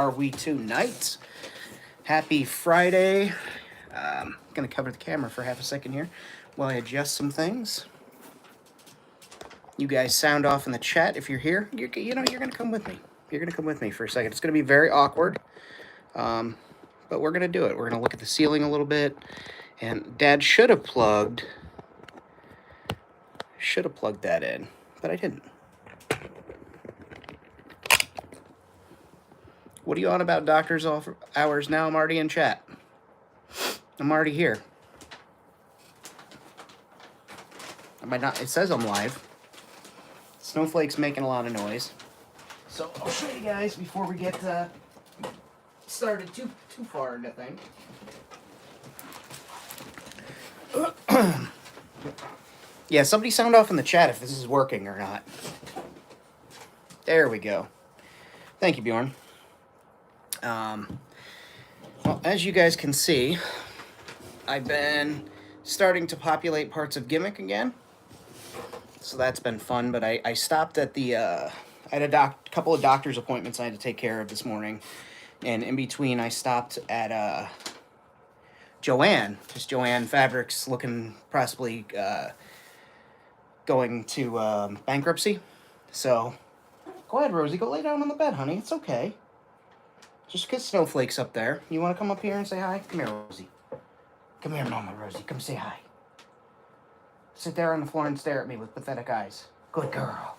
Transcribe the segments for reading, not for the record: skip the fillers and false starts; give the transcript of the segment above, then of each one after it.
Are we tonight? Happy Friday. Gonna cover the camera for half a second here while I adjust some things. You guys sound off in the chat if you're here. You're gonna come with me. You're gonna come with me for a second. It's gonna be very awkward, but we're gonna do it. We're gonna look at the ceiling a little bit. And Dad should have plugged that in, but I didn't. What are you on about doctor's hours now? I'm already in chat. I'm already here. Am I not? It says I'm live. Snowflake's making a lot of noise. So I'll show you guys before we get started too far into things. Yeah, somebody sound off in the chat if this is working or not. There we go. Thank you, Bjorn. Well, as you guys can see, I've been starting to populate parts of Gimmick again. So that's been fun, but I stopped at the, I had a couple of doctor's appointments I had to take care of this morning. And in between, I stopped at Joann, just Joann Fabrics, looking possibly going to bankruptcy. So go ahead, Rosie, go lay down on the bed, honey. It's okay. Just because Snowflake's up there. You want to come up here and say hi? Come here, Rosie. Come here, Mama Rosie. Come say hi. Sit there on the floor and stare at me with pathetic eyes. Good girl.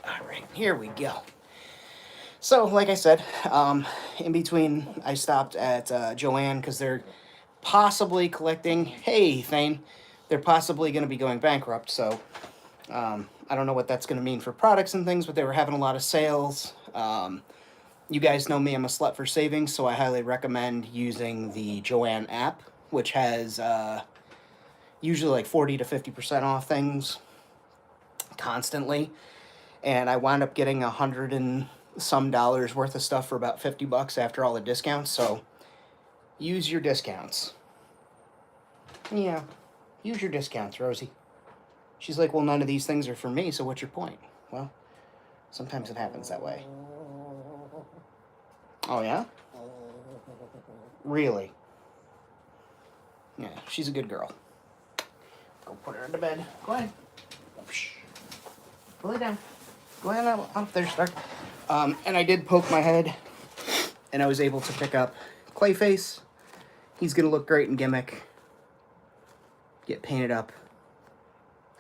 All right, here we go. So, like I said, in between, I stopped at Joann because they're possibly collecting. Hey, Thane. They're possibly going to be going bankrupt, so I don't know what that's going to mean for products and things, but they were having a lot of sales. You guys know me, I'm a slut for savings, so I highly recommend using the Joann app, which has usually like 40 to 50% off things constantly. And I wound up getting $100 and some worth of stuff for about $50 after all the discounts, so use your discounts. Yeah, use your discounts, Rosie. She's like, well, none of these things are for me, so what's your point? Well, sometimes it happens that way. Oh, yeah? Really? Yeah, she's a good girl. Go put her into bed. Go ahead. Go lay down. Go ahead up there, Stark. And I did poke my head, and I was able to pick up Clayface. He's going to look great in Gimmick. Get painted up.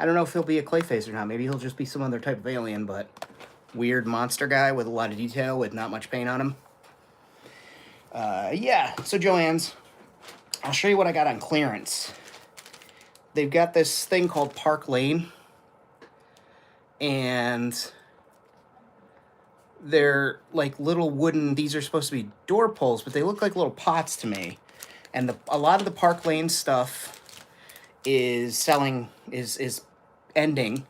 I don't know if he'll be a Clayface or not. Maybe he'll just be some other type of alien, but weird monster guy with a lot of detail with not much paint on him. Yeah, so Joann's. I'll show you what I got on clearance. They've got this thing called Park Lane, and they're like little wooden, these are supposed to be door pulls, but they look like little pots to me. And a lot of the Park Lane stuff is ending.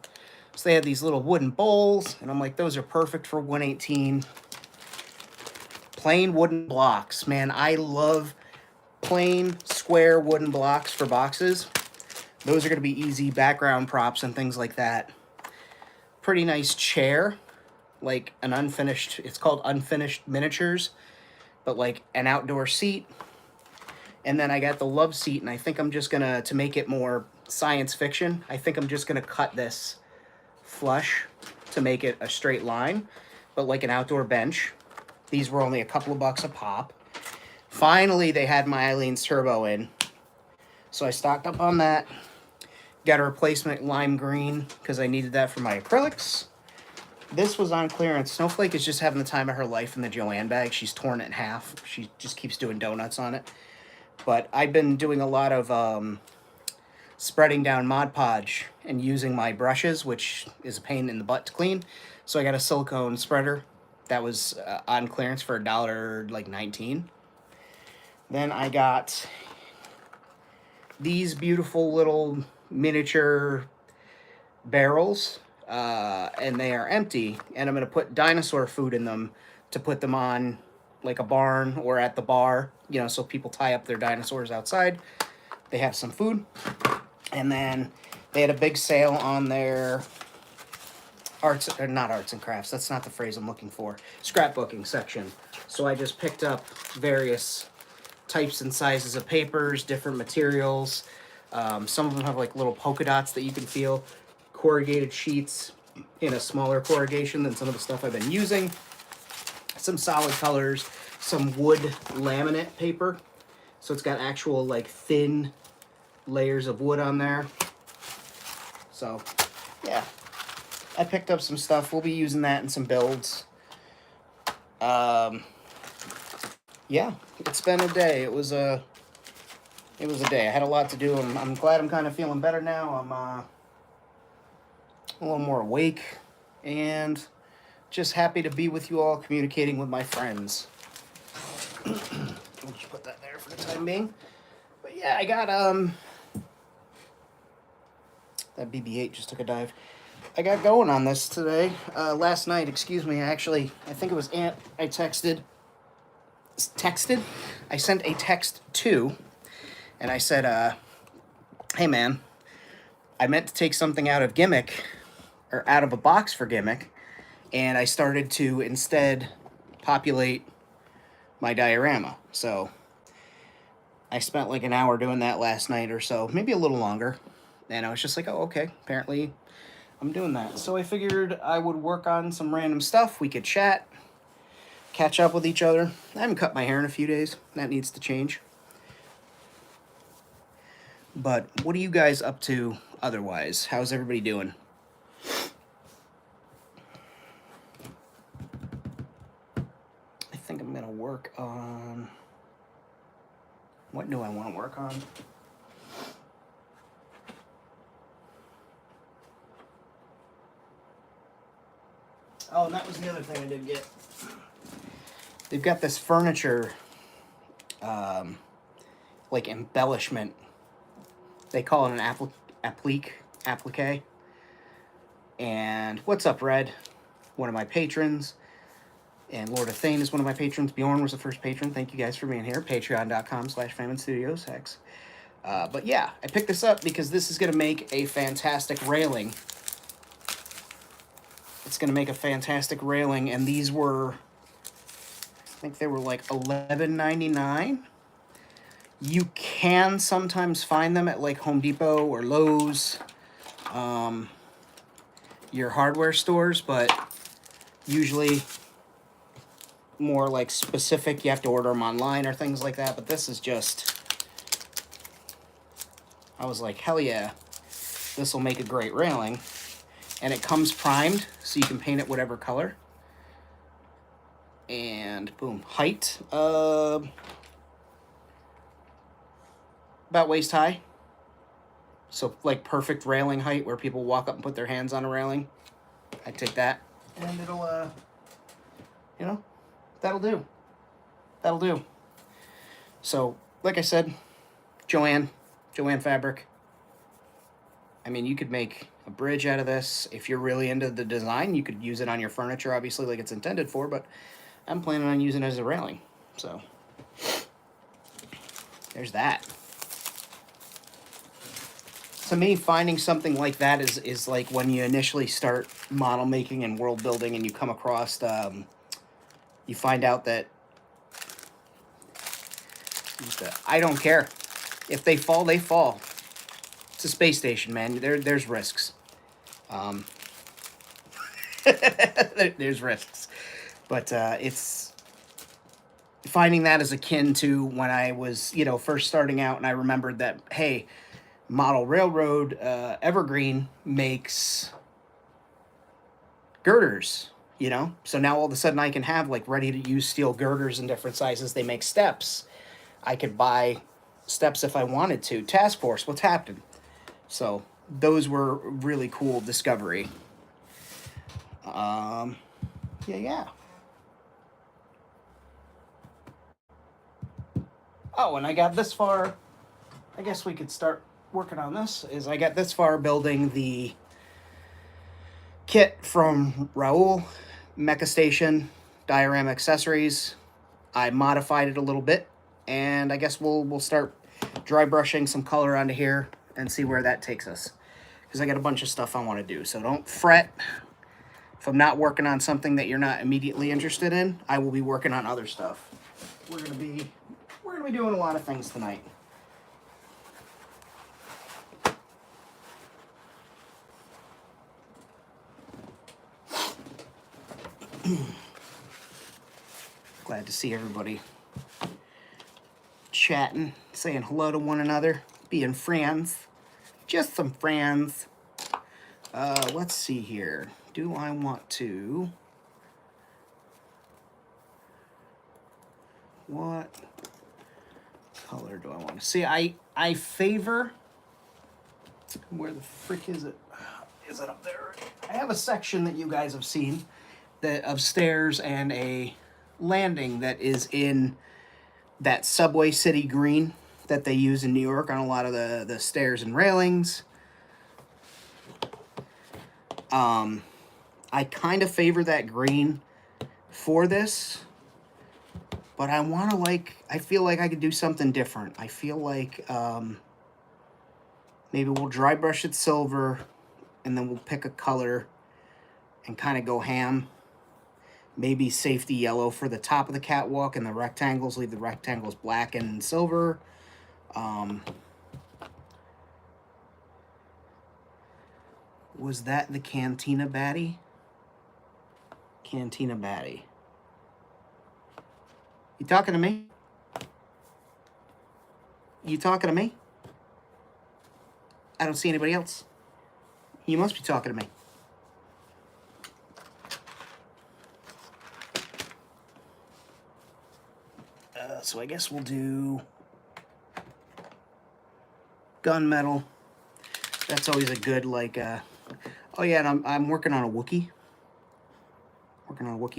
So they had these little wooden bowls, and I'm like, those are perfect for 118. Plain wooden blocks. Man, I love plain square wooden blocks for boxes. Those are going to be easy background props and things like that. Pretty nice chair, like an unfinished, it's called Unfinished Miniatures, but like an outdoor seat. And then I got the love seat, and I think I'm just going to make it more science fiction, I think I'm just going to cut this flush to make it a straight line, but like an outdoor bench. These were only a couple of bucks a pop. Finally, they had my Eileen's Turbo in, so I stocked up on that. Got a replacement lime green because I needed that for my acrylics. This was on clearance. Snowflake is just having the time of her life in the Joann bag. She's torn it in half. She just keeps doing donuts on it. But I've been doing a lot of spreading down Mod Podge and using my brushes, which is a pain in the butt to clean. So I got a silicone spreader that was on clearance for $1.19. Then I got these beautiful little miniature barrels, and they are empty. And I'm going to put dinosaur food in them to put them on like a barn or at the bar, you know, so people tie up their dinosaurs outside. They have some food. And then they had a big sale on their not arts and crafts, that's not the phrase I'm looking for, scrapbooking section. So I just picked up various types and sizes of papers, different materials. Some of them have like little polka dots that you can feel, corrugated sheets in a smaller corrugation than some of the stuff I've been using, some solid colors, some wood laminate paper. So it's got actual like thin layers of wood on there. So yeah, I picked up some stuff. We'll be using that in some builds. Yeah, it's been a day. It was a day. I had a lot to do, and I'm glad I'm kind of feeling better now. I'm a little more awake, and just happy to be with you all, communicating with my friends. We'll just put that there for the time being. But yeah, I got that BB-8 just took a dive. I got going on this today. Last night, excuse me. I think it was Aunt. I texted. I sent a text to, and I said, "Hey man, I meant to take something out of Gimmick, or out of a box for Gimmick, and I started to instead populate my diorama. So I spent like an hour doing that last night or so, maybe a little longer, and I was just like, oh, okay, apparently I'm doing that. So I figured I would work on some random stuff. We could chat, catch up with each other. I haven't cut my hair in a few days. That needs to change. But what are you guys up to otherwise? How's everybody doing? I think I'm going to work on... What do I want to work on? Oh, and that was the other thing I did get. They've got this furniture, like embellishment. They call it an applique. And what's up, Red? One of my patrons. And Lord of Thane is one of my patrons. Bjorn was the first patron. Thank you guys for being here. Patreon.com/FamineStudios. Hex. But yeah, I picked this up because this is going to make a fantastic railing. It's going to make a fantastic railing, and these were, I think they were like $11.99. You can sometimes find them at like Home Depot or Lowe's, your hardware stores, but usually more like specific, you have to order them online or things like that. But this is just, I was like, hell yeah, this will make a great railing. And it comes primed, so you can paint it whatever color. And boom, height, about waist high. So like perfect railing height where people walk up and put their hands on a railing. I take that, and it'll, you know, that'll do. That'll do. So, like I said, Joanne Fabric. I mean, you could make a bridge out of this. If you're really into the design, you could use it on your furniture, obviously, like it's intended for, but I'm planning on using it as a railing. So, there's that. To me, finding something like that is like when you initially start model making and world building and you come across, you find out that I don't care. If they fall, they fall. It's a space station, man. There's risks. There's risks. But it's... Finding that is akin to when I was, first starting out, and I remembered that, hey, Model Railroad Evergreen makes girders, So now all of a sudden I can have, like, ready-to-use steel girders in different sizes. They make steps. I could buy steps if I wanted to. Task Force, what's happened? So those were really cool discovery. Yeah. Oh, and I got this far. I guess we could start working on this. I got this far building the kit from Raoul, Mecha Station, Diorama Accessories. I modified it a little bit, and I guess we'll start dry brushing some color onto here and see where that takes us. Because I got a bunch of stuff I want to do, so don't fret. If I'm not working on something that you're not immediately interested in, I will be working on other stuff. We're gonna be doing a lot of things tonight. Glad to see everybody chatting, saying hello to one another, being friends. Just some friends. Let's see here. Do I want to... What color do I want to see? I favor... Where the frick is it? Is it up there? I have a section that you guys have seen that of stairs and a landing that is in that Subway City green that they use in New York on a lot of the stairs and railings. I kind of favor that green for this, but I want to I feel like I could do something different. I feel like maybe we'll dry brush it silver and then we'll pick a color and kind of go ham. Maybe safety yellow for the top of the catwalk and the rectangles. Leave the rectangles black and silver. Was that the Cantina Baddie? Cantina Baddie. You talking to me? You talking to me? I don't see anybody else. You must be talking to me. So I guess we'll do gunmetal. That's always a good, oh yeah, and I'm working on a Wookiee.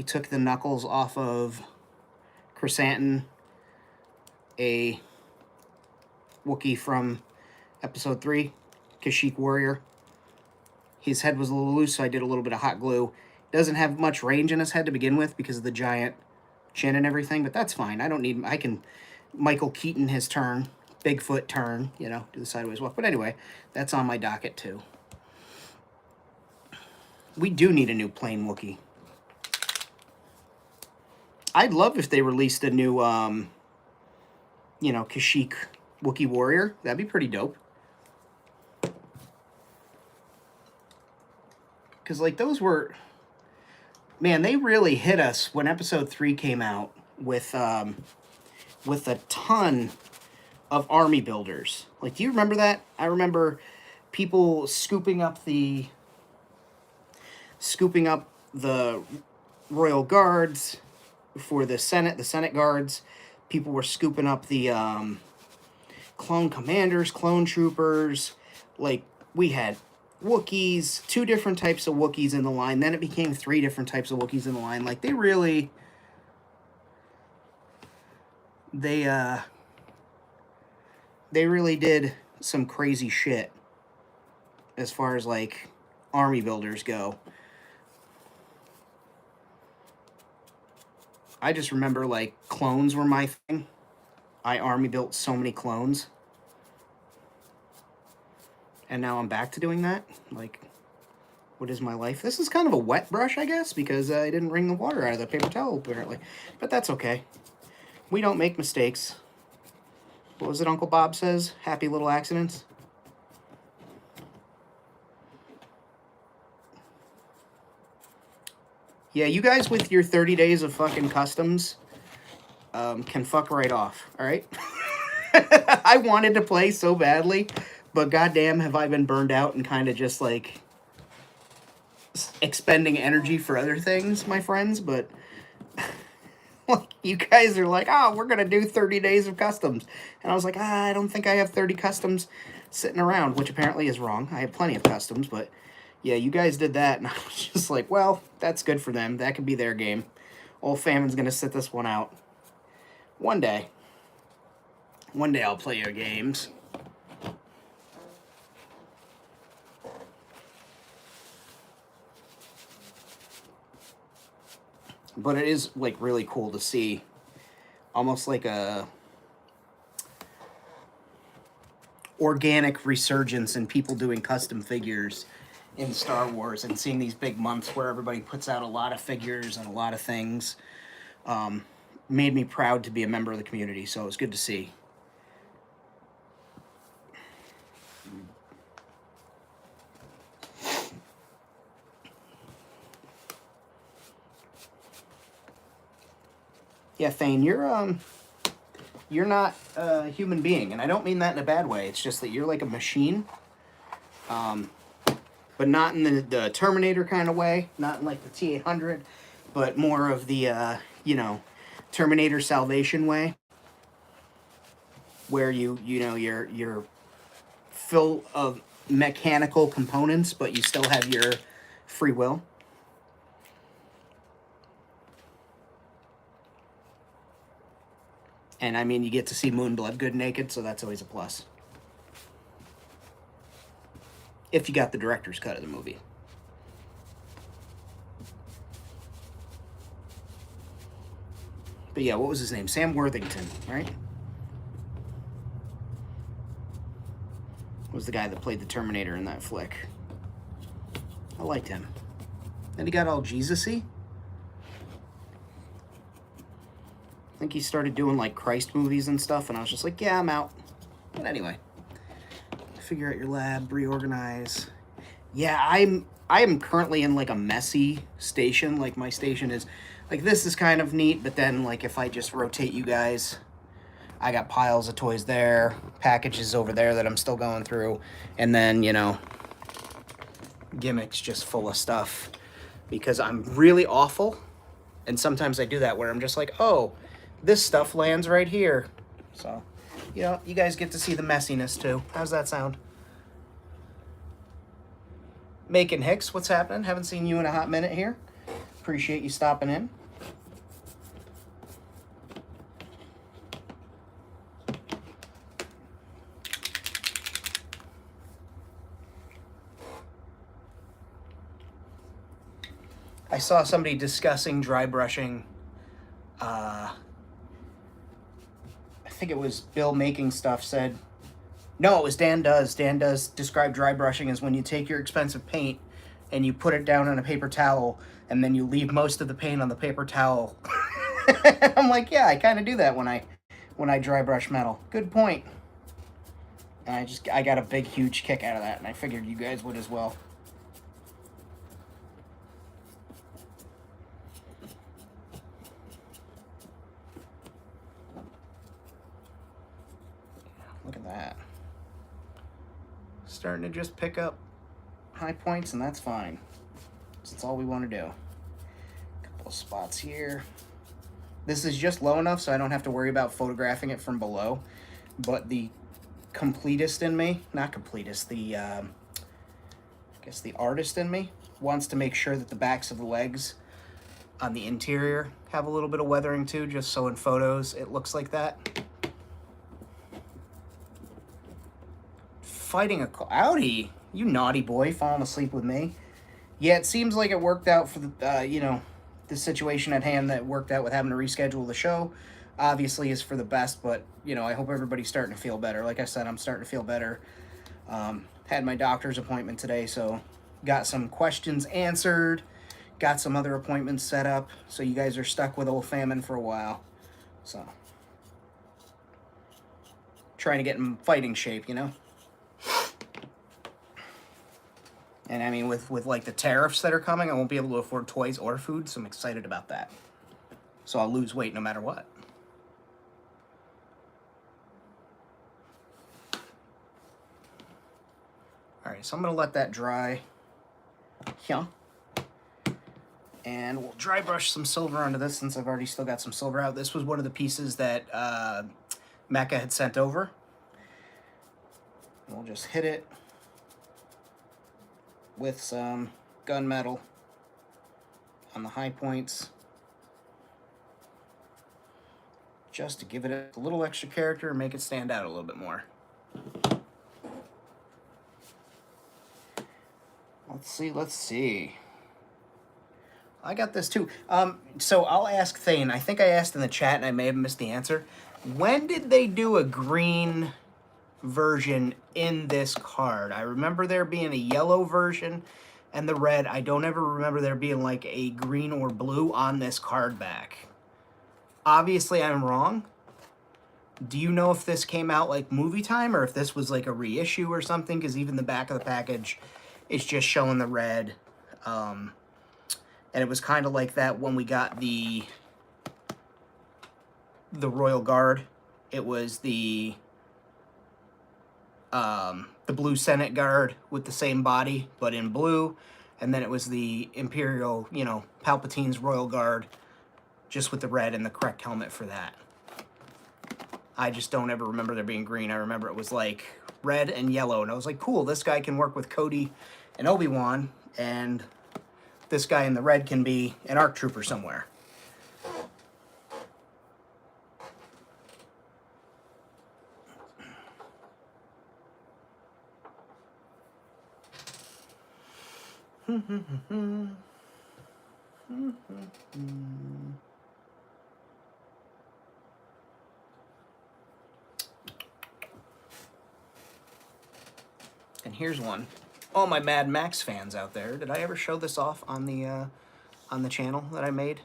Took the knuckles off of Chrysanthemum, a Wookiee from episode 3, Kashyyyk Warrior. His head was a little loose, so I did a little bit of hot glue. Doesn't have much range in his head to begin with because of the giant chin and everything, but that's fine. I can Michael Keaton his turn, Bigfoot turn, do the sideways walk. But anyway, that's on my docket too. We do need a new plain Wookiee. I'd love if they released a new, Kashyyyk Wookiee Warrior. That'd be pretty dope. Because, those were... Man, they really hit us when episode 3 came out with a ton of army builders. Do you remember that? I remember people scooping up the Royal Guards for the Senate Guards. People were scooping up the clone commanders, clone troopers. We had Wookiees, 2 different types of Wookiees in the line. Then it became 3 different types of Wookiees in the line. They really... They really did some crazy shit as far as, army builders go. I just remember, clones were my thing. I army built so many clones. And now I'm back to doing that. What is my life? This is kind of a wet brush, I guess, because I didn't wring the water out of the paper towel, apparently. But that's okay. We don't make mistakes. What was it Uncle Bob says? Happy little accidents. Yeah, you guys with your 30 days of fucking customs can fuck right off, alright? I wanted to play so badly, but goddamn have I been burned out and kind of just, expending energy for other things, my friends, but... you guys are we're going to do 30 days of customs. And I was I don't think I have 30 customs sitting around, which apparently is wrong. I have plenty of customs, but yeah, you guys did that. And I was just well, that's good for them. That could be their game. Old Famine's going to sit this one out. One day. One day I'll play your games. But it is, really cool to see. Almost like a organic resurgence in people doing custom figures in Star Wars, and seeing these big months where everybody puts out a lot of figures and a lot of things made me proud to be a member of the community, so it was good to see. Yeah, Thane, you're not a human being, and I don't mean that in a bad way. It's just that you're like a machine, but not in the Terminator kind of way, not in like the T-800, but more of the you know, Terminator Salvation way, where you're full of mechanical components, but you still have your free will. And I mean, you get to see Moonblood good naked, so that's always a plus. If you got the director's cut of the movie. But yeah, what was his name? Sam Worthington, right? Was the guy that played the Terminator in that flick. I liked him. Then he got all Jesus-y. I think he started doing like Christ movies and stuff, and I was just like, yeah, I'm out. But anyway, figure out your lab, reorganize. Yeah, I am currently in like a messy station. Like my station is, like this is kind of neat, but then like if I just rotate you guys, I got piles of toys there, packages over there that I'm still going through, and then, you know, gimmicks just full of stuff because I'm really awful. And sometimes I do that where I'm just like, oh, this stuff lands right here. So, you know, you guys get to see the messiness too. How's that sound? Macon Hicks, what's happening? Haven't seen you in a hot minute here. Appreciate you stopping in. I saw somebody discussing dry brushing. I think it was Bill Making Stuff said, no, it was Dan Does. Dan Does describe dry brushing as when you take your expensive paint and you put it down on a paper towel and then you leave most of the paint on the paper towel. I'm like, yeah, I kind of do that when I dry brush metal. Good point. And I got a big, huge kick out of that, and I figured you guys would as well. Look at that. Starting to just pick up high points, and that's fine. That's all we want to do. A couple of spots here. This is just low enough so I don't have to worry about photographing it from below. But the completist in me, not completist, I guess the artist in me wants to make sure that the backs of the legs on the interior have a little bit of weathering too, just so in photos it looks like that. Fighting a Audi, you naughty boy, falling asleep with me. Yeah, it seems like it worked out for the you know, the situation at hand that worked out with having to reschedule the show. Obviously is for the best, but you know, I hope everybody's starting to feel better. Like I said, I'm starting to feel better. Had my doctor's appointment today, so got some questions answered, got some other appointments set up, so you guys are stuck with old Famine for a while. So trying to get in fighting shape, you know. And I mean, with like the tariffs that are coming, I won't be able to afford toys or food, so I'm excited about that. So I'll lose weight no matter what. All right, so I'm gonna let that dry. Yeah. And we'll dry brush some silver onto this since I've already still got some silver out. This was one of the pieces that Mecca had sent over. We'll just hit it with some gunmetal on the high points, just to give it a little extra character and make it stand out a little bit more. Let's see. I got this too. So I'll ask Thane. I think I asked in the chat and I may have missed the answer. When did they do a green version in this card? I remember there being a yellow version and the red. I don't ever remember there being like a green or blue on this card back. Obviously, I'm wrong. Do you know if this came out like movie time or if this was like a reissue or something? Because even the back of the package is just showing the red. And it was kind of like that when we got the Royal Guard. It was the Blue Senate Guard with the same body, but in blue. And then it was the Imperial, you know, Palpatine's Royal Guard, just with the red and the correct helmet for that. I just don't ever remember there being green. I remember it was like red and yellow. And I was like, cool, this guy can work with Cody and Obi-Wan. And this guy in the red can be an ARC trooper somewhere. And here's one. All my Mad Max fans out there, did I ever show this off on the channel that I made?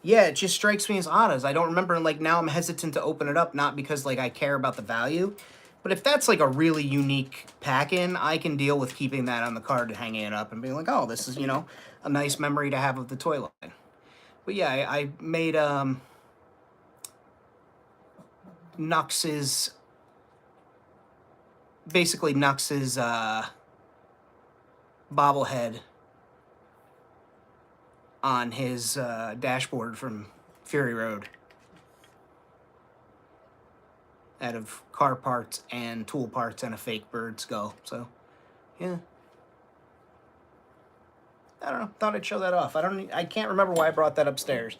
Yeah, it just strikes me as odd, as I don't remember, like, now I'm hesitant to open it up, not because, like, I care about the value, but if that's, like, a really unique pack-in, I can deal with keeping that on the card and hanging it up and being like, oh, this is, you know, a nice memory to have of the toy line. But yeah, I made, Nux's, basically Nux's, bobblehead on his dashboard from Fury Road out of car parts and tool parts and a fake bird skull. So, yeah. I don't know. Thought I'd show that off. I can't remember why I brought that upstairs,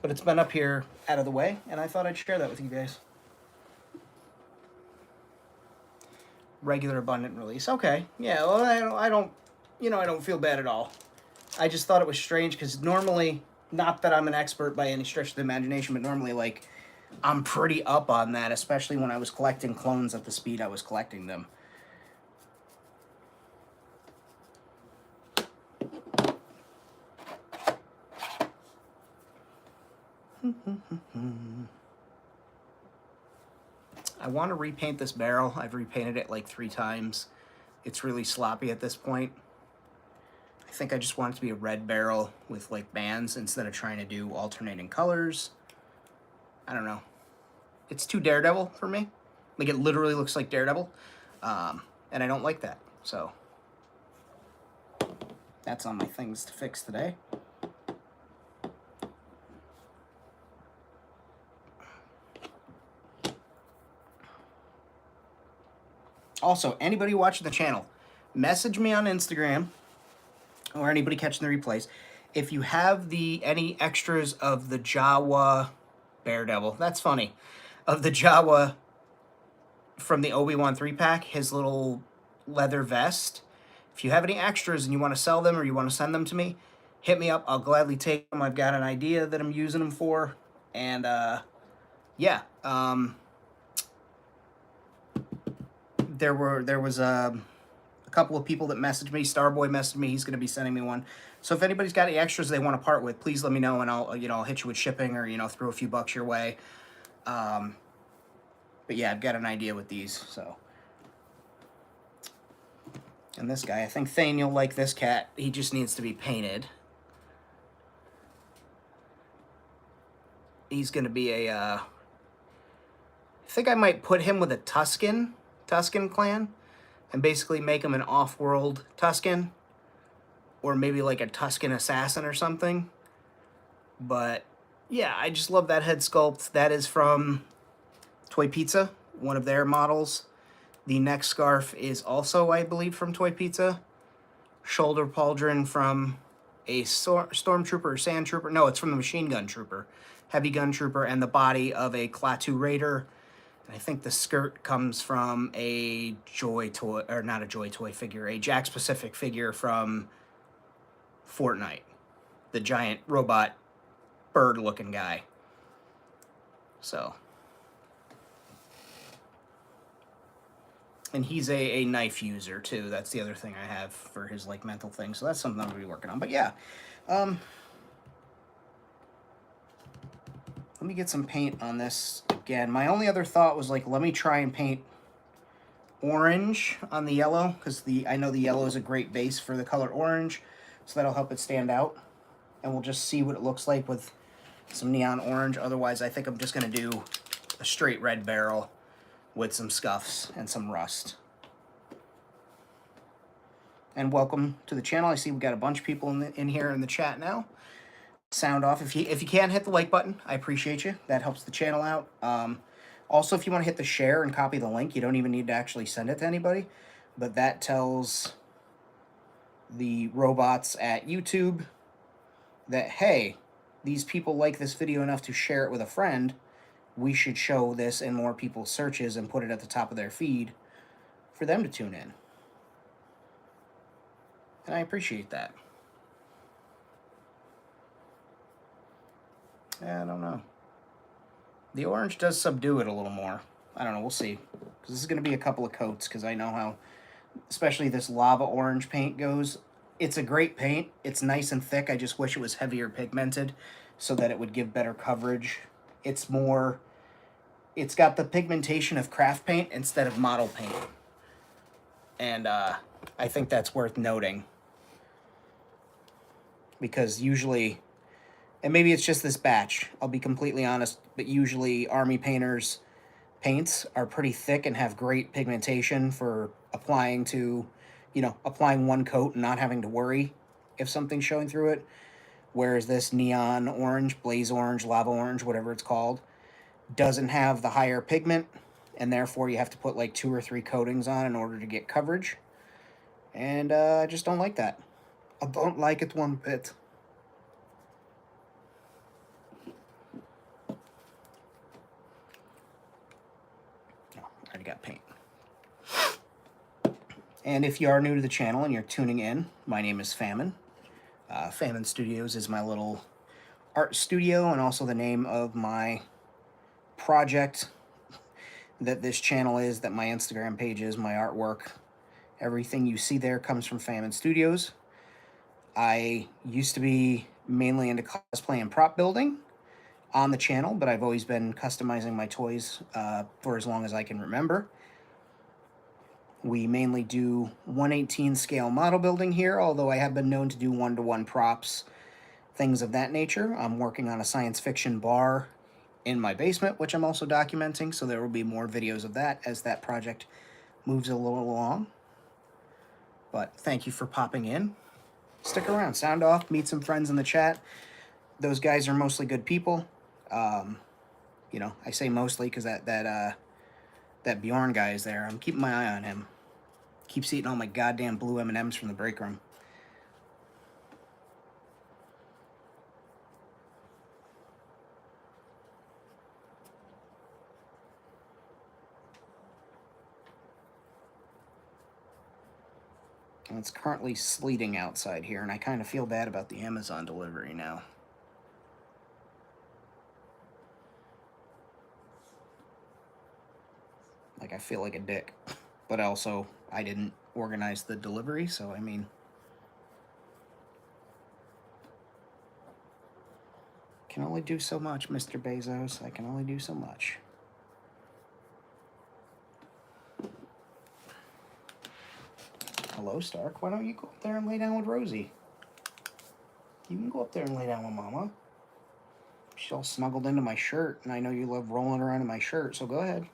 but it's been up here out of the way, and I thought I'd share that with you guys. Regular abundant release. Okay. Yeah, well, I don't, you know, I don't feel bad at all. I just thought it was strange because normally, not that I'm an expert by any stretch of the imagination, but normally, like, I'm pretty up on that, especially when I was collecting clones at the speed I was collecting them. I want to repaint this barrel. I've repainted it like 3 times. It's really sloppy at this point. I think I just want it to be a red barrel with like bands instead of trying to do alternating colors. I don't know. It's too Daredevil for me. Like, it literally looks like Daredevil. And I don't like that. So that's on my things to fix today. Also, anybody watching the channel, message me on Instagram, or anybody catching the replays, if you have any extras of the Jawa Daredevil. That's funny. Of the Jawa from the Obi-Wan 3-pack, his little leather vest. If you have any extras and you want to sell them or you want to send them to me, hit me up. I'll gladly take them. I've got an idea that I'm using them for. And, yeah. There was a couple of people that messaged me. Starboy messaged me. He's going to be sending me one. So if anybody's got any extras they want to part with, please let me know, and I'll hit you with shipping, or throw a few bucks your way. But yeah, I've got an idea with these. So, and this guy, I think Thane, you'll like this cat. He just needs to be painted. He's going to be a. I think I might put him with a Tusken clan, and basically make him an off-world Tusken, or maybe like a Tusken assassin or something. But yeah, I just love that head sculpt. That is from Toy Pizza, one of their models. The neck scarf is also, I believe, from Toy Pizza. Shoulder pauldron from a Stormtrooper or Sand Trooper. No, it's from the Machine Gun Trooper. Heavy Gun Trooper, and the body of a Klaatu Raider. I think the skirt comes from a Joy Toy, or not a Joy Toy figure, a Jakks Pacific figure from Fortnite. The giant robot bird-looking guy. So. And he's a knife user too. That's the other thing I have for his like mental thing. So that's something I'm gonna be working on. But yeah, let me get some paint on this again. My only other thought was like, let me try and paint orange on the yellow, because I know the yellow is a great base for the color orange, so that'll help it stand out. And we'll just see what it looks like with some neon orange. Otherwise, I think I'm just gonna do a straight red barrel with some scuffs and some rust. And welcome to the channel. I see we got a bunch of people in here in the chat now. Sound off. If you can hit the like button, I appreciate you. That helps the channel out. Also, if you want to hit the share and copy the link, you don't even need to actually send it to anybody, but that tells the robots at YouTube that, hey, these people like this video enough to share it with a friend. We should show this in more people's searches and put it at the top of their feed for them to tune in. And I appreciate that. I don't know. The orange does subdue it a little more. I don't know, we'll see. Because this is going to be a couple of coats, because I know how, especially this lava orange paint goes. It's a great paint. It's nice and thick. I just wish it was heavier pigmented so that it would give better coverage. It's got the pigmentation of craft paint instead of model paint. And I think that's worth noting. Because usually, and maybe it's just this batch, I'll be completely honest, but usually Army Painters paints are pretty thick and have great pigmentation for applying to, applying one coat and not having to worry if something's showing through it. Whereas this neon orange, blaze orange, lava orange, whatever it's called, doesn't have the higher pigment, and therefore you have to put like 2 or 3 coatings on in order to get coverage. And I just don't like that. I don't like it one bit. Oh, I already got paint. And if you are new to the channel and you're tuning in, my name is Famine. Famine Studios is my little art studio and also the name of my project that this channel is, that my Instagram page is, my artwork. Everything you see there comes from Famine Studios. I used to be mainly into cosplay and prop building on the channel, but I've always been customizing my toys for as long as I can remember. We mainly do 1/18 scale model building here, although I have been known to do 1-to-1 props, things of that nature. I'm working on a science fiction bar in my basement, which I'm also documenting, so there will be more videos of that as that project moves a little along. But thank you for popping in. Stick around, sound off, meet some friends in the chat. Those guys are mostly good people. I say mostly because that Bjorn guy is there. I'm keeping my eye on him. Keeps eating all my goddamn blue M&Ms from the break room. And it's currently sleeting outside here, and I kind of feel bad about the Amazon delivery now. Like, I feel like a dick. But also, I didn't organize the delivery, so I mean... Can only do so much, Mr. Bezos. I can only do so much. Hello, Stark. Why don't you go up there and lay down with Rosie? You can go up there and lay down with Mama. She's all snuggled into my shirt, and I know you love rolling around in my shirt, so go ahead.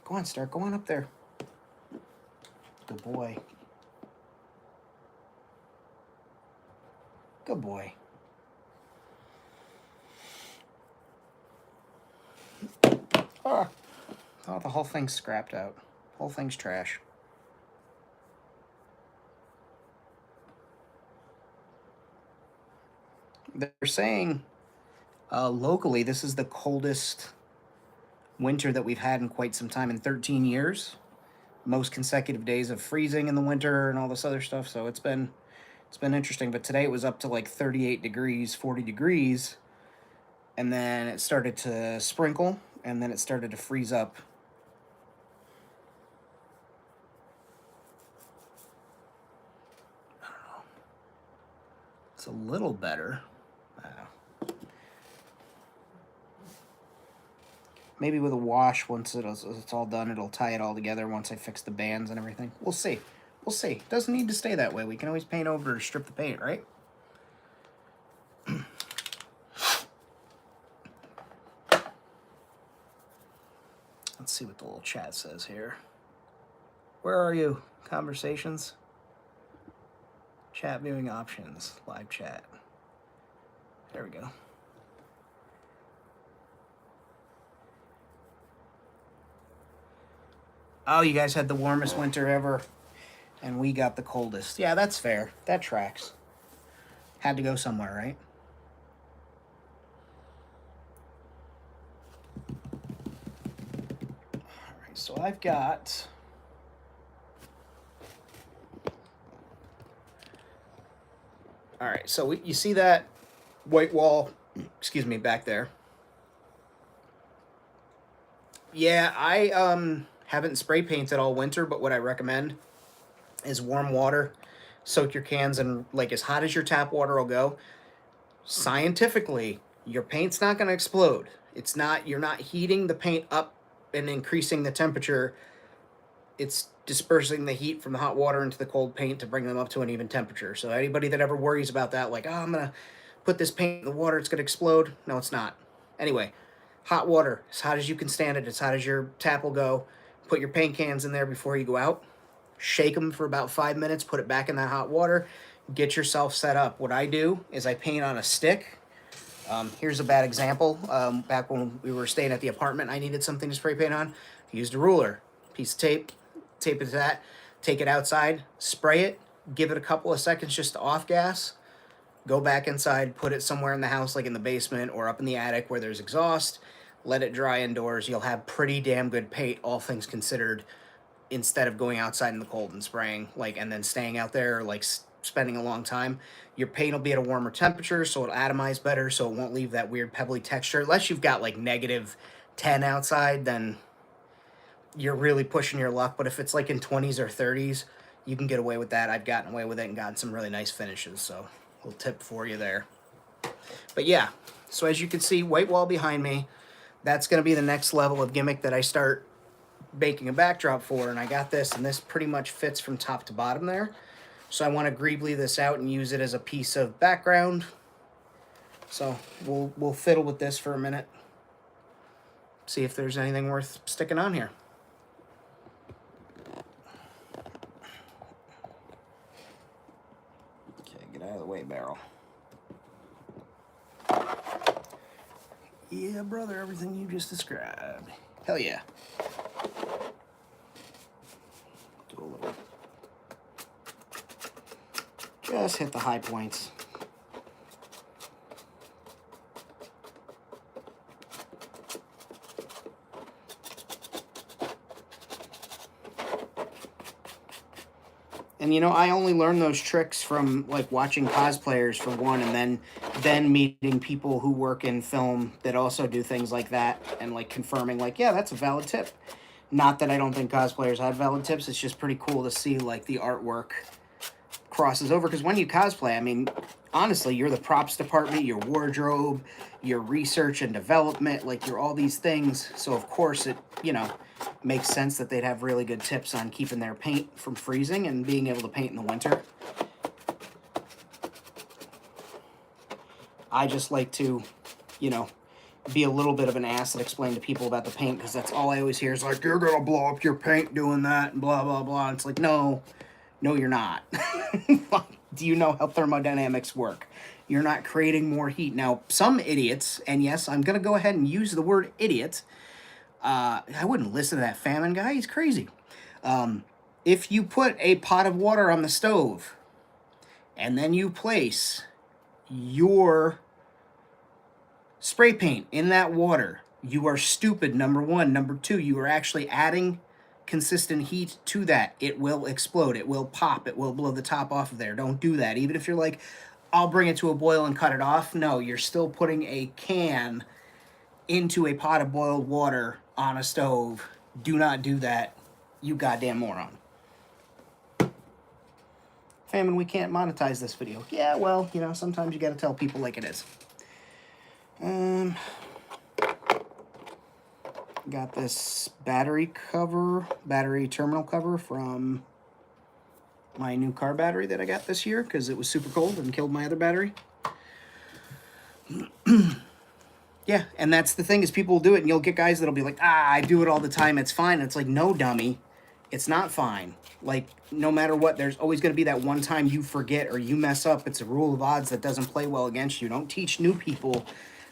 Go on, Stark. Go on up there. Good boy. Good boy. Oh, the whole thing's scrapped out. Whole thing's trash. They're saying locally this is the coldest winter that we've had in quite some time, in 13 years. Most consecutive days of freezing in the winter and all this other stuff, so it's been interesting. But today it was up to like 38 degrees, 40 degrees, and then it started to sprinkle, and then it started to freeze up. It's a little better. Maybe with a wash, once it's all done, it'll tie it all together once I fix the bands and everything. We'll see. We'll see. Doesn't need to stay that way. We can always paint over or strip the paint, right? Let's see what the little chat says here. Where are you? Conversations? Chat viewing options. Live chat. There we go. Oh, you guys had the warmest winter ever, and we got the coldest. Yeah, that's fair. That tracks. Had to go somewhere, right? All right, so I've got... All right, so you see that white wall, excuse me, back there? Yeah, I haven't spray painted all winter, but what I recommend is warm water. Soak your cans in like as hot as your tap water will go. Scientifically, your paint's not going to explode. It's not, you're not heating the paint up and increasing the temperature. It's dispersing the heat from the hot water into the cold paint to bring them up to an even temperature. So anybody that ever worries about that, like, oh, I'm going to put this paint in the water, it's going to explode. No, it's not. Anyway, hot water, as hot as you can stand it, as hot as your tap will go. Put your paint cans in there before you go out. Shake them for about 5 minutes, put it back in that hot water, get yourself set up. What I do is I paint on a stick. Here's a bad example. Back when we were staying at the apartment, I needed something to spray paint on. I used a ruler, piece of tape, tape it to that, take it outside, spray it, give it a couple of seconds just to off gas, go back inside, put it somewhere in the house, like in the basement or up in the attic where there's exhaust, let it dry indoors. You'll have pretty damn good paint, all things considered, instead of going outside in the cold and spraying, like, and then staying out there, like, spending a long time. Your paint will be at a warmer temperature, so it'll atomize better, so it won't leave that weird pebbly texture. Unless you've got, like, -10 outside, then you're really pushing your luck. But if it's, like, in 20s or 30s, you can get away with that. I've gotten away with it and gotten some really nice finishes, so a little tip for you there. But, yeah, so as you can see, white wall behind me. That's going to be the next level of gimmick that I start baking a backdrop for, and I got this, and this pretty much fits from top to bottom there. So I want to greebly this out and use it as a piece of background. So we'll fiddle with this for a minute. See if there's anything worth sticking on here. Okay, get out of the way, barrel. Yeah, brother, everything you just described. Hell yeah. Do a little. Just hit the high points. And you know, I only learned those tricks from like watching cosplayers for one, and then meeting people who work in film that also do things like that, and like confirming like, yeah, that's a valid tip. Not that I don't think cosplayers have valid tips, it's just pretty cool to see like the artwork crosses over, because when you cosplay, I mean, honestly, you're the props department, your wardrobe, your research and development, like you're all these things. So of course it, you know, makes sense that they'd have really good tips on keeping their paint from freezing and being able to paint in the winter. I just like to, you know, be a little bit of an ass and explain to people about the paint, because that's all I always hear is like, you're gonna blow up your paint doing that and blah blah blah. And it's like, no, you're not. Do you know how thermodynamics work? You're not creating more heat. Now, some idiots, and yes, I'm gonna go ahead and use the word idiot. I wouldn't listen to that famine guy. He's crazy. If you put a pot of water on the stove and then you place your spray paint in that water, you are stupid, number one. Number two, you are actually adding consistent heat to that. It will explode. It will pop. It will blow the top off of there. Don't do that. Even if you're like, I'll bring it to a boil and cut it off. No, you're still putting a can into a pot of boiled water on a stove. Do not do that, you goddamn moron. Famine, we can't monetize this video. Yeah, well, you know, sometimes you gotta tell people like it is. Got this battery terminal cover from my new car battery that I got this year because it was super cold and killed my other battery. Yeah, and that's the thing is people will do it and you'll get guys that'll be like, I do it all the time, it's fine. And it's like, no, dummy, it's not fine. Like, no matter what, there's always going to be that one time you forget or you mess up. It's a rule of odds that doesn't play well against you. Don't teach new people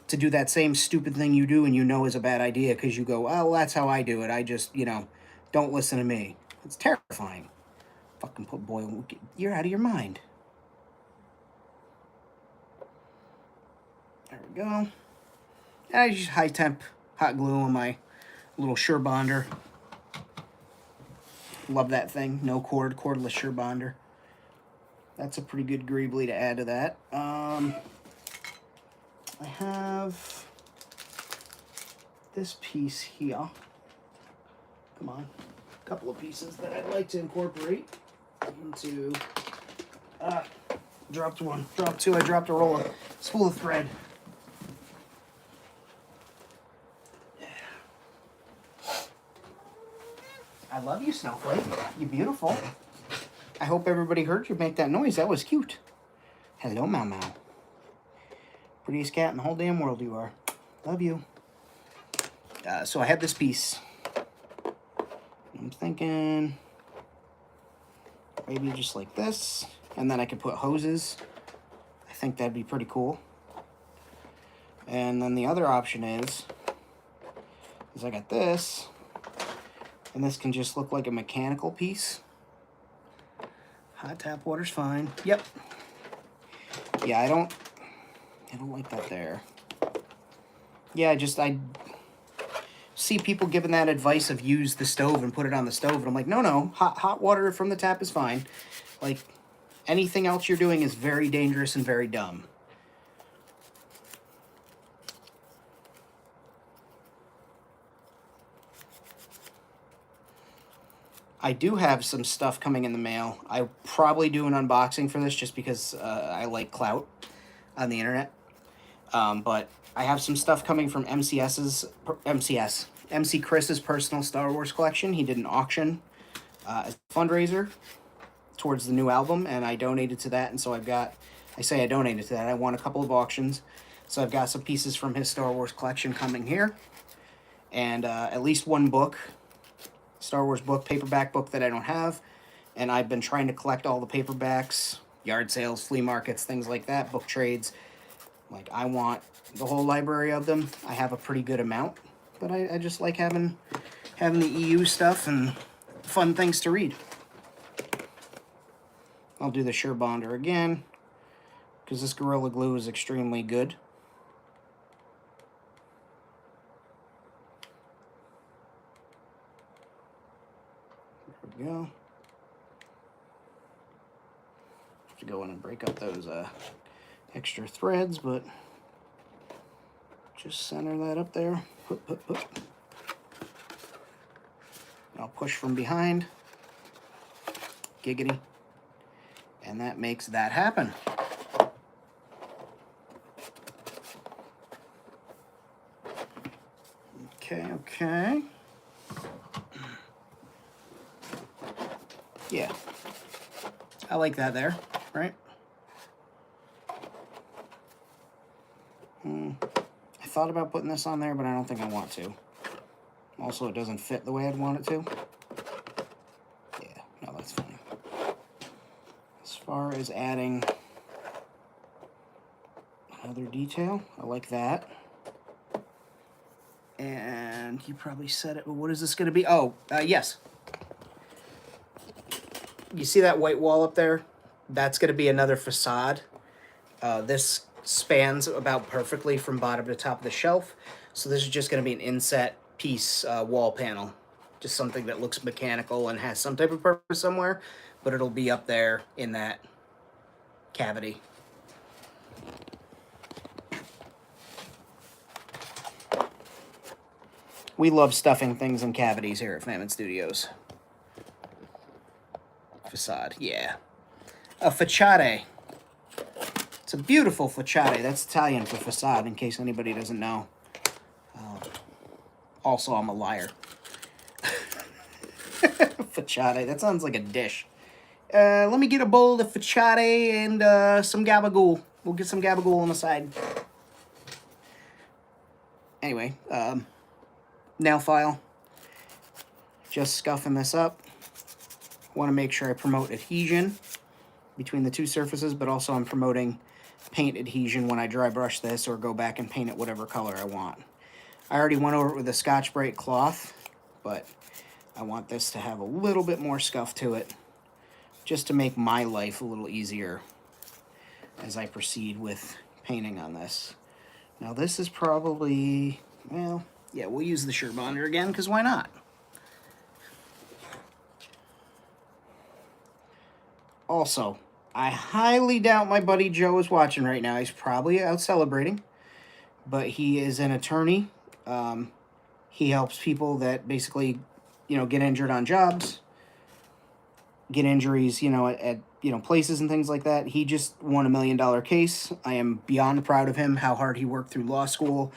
to do that same stupid thing you do and you know is a bad idea because you go, oh, well, that's how I do it. I just, you know, don't listen to me. It's terrifying. Fucking put boil. You're out of your mind. There we go. And I use high temp hot glue on my little Surebonder. Love that thing. No cord, cordless Surebonder. That's a pretty good greebly to add to that. I have this piece here. Come on. A couple of pieces that I'd like to incorporate into... dropped one. Dropped two. I dropped a spool of thread. I love you, Snowflake. You're beautiful. I hope everybody heard you make that noise. That was cute. Hello, Mau Mau. Prettiest cat in the whole damn world you are. Love you. So I have this piece. I'm thinking maybe just like this. And then I could put hoses. I think that'd be pretty cool. And then the other option is I got this. And this can just look like a mechanical piece. Hot tap water's fine. Yep. Yeah, I don't like that there. Yeah, I see people giving that advice of use the stove and put it on the stove. And I'm like, no, hot water from the tap is fine. Like, anything else you're doing is very dangerous and very dumb. I do have some stuff coming in the mail. I probably do an unboxing for this just because I like clout on the internet. But I have some stuff coming from MC Chris's personal Star Wars collection. He did an auction as a fundraiser towards the new album, and I donated to that. And so I donated to that. I won a couple of auctions. So I've got some pieces from his Star Wars collection coming here. And at least one book. Star Wars book, paperback book that I don't have. And I've been trying to collect all the paperbacks, yard sales, flea markets, things like that, book trades. Like, I want the whole library of them. I have a pretty good amount. But I just like having the EU stuff and fun things to read. I'll do the Surebonder again, because this Gorilla Glue is extremely good. There we go. Have to go in and break up those extra threads, but just center that up there. Put. I'll push from behind. Giggity. And that makes that happen. Okay. Yeah. I like that there, right? I thought about putting this on there, but I don't think I want to. Also, it doesn't fit the way I'd want it to. Yeah, no, that's fine. As far as adding another detail, I like that. And you probably said it, but what is this going to be? Oh, yes. You see that white wall up there? That's going to be another facade. This spans about perfectly from bottom to top of the shelf. So this is just going to be an inset piece wall panel. Just something that looks mechanical and has some type of purpose somewhere, but it'll be up there in that cavity. We love stuffing things in cavities here at Famine Studios. Facade, yeah. a facciate. It's a beautiful facciate. That's Italian for facade, in case anybody doesn't know. Also, I'm a liar. Facciate. That sounds like a dish. Let me get a bowl of facciate and some gabagool. We'll get some gabagool on the side. Anyway, nail file. Just scuffing this up. Want to make sure I promote adhesion between the two surfaces, but also I'm promoting paint adhesion when I dry brush this or go back and paint it whatever color I want. I already went over it with a Scotch-Brite cloth, but I want this to have a little bit more scuff to it, just to make my life a little easier as I proceed with painting on this. Now this is probably, well, yeah, we'll use the Surebonder again, because why not? Also, I highly doubt my buddy Joe is watching right now. He's probably out celebrating, but he is an attorney. He helps people that basically, get injured on jobs, get injuries, at places and things like that. He just won $1 million case. I am beyond proud of him, how hard he worked through law school,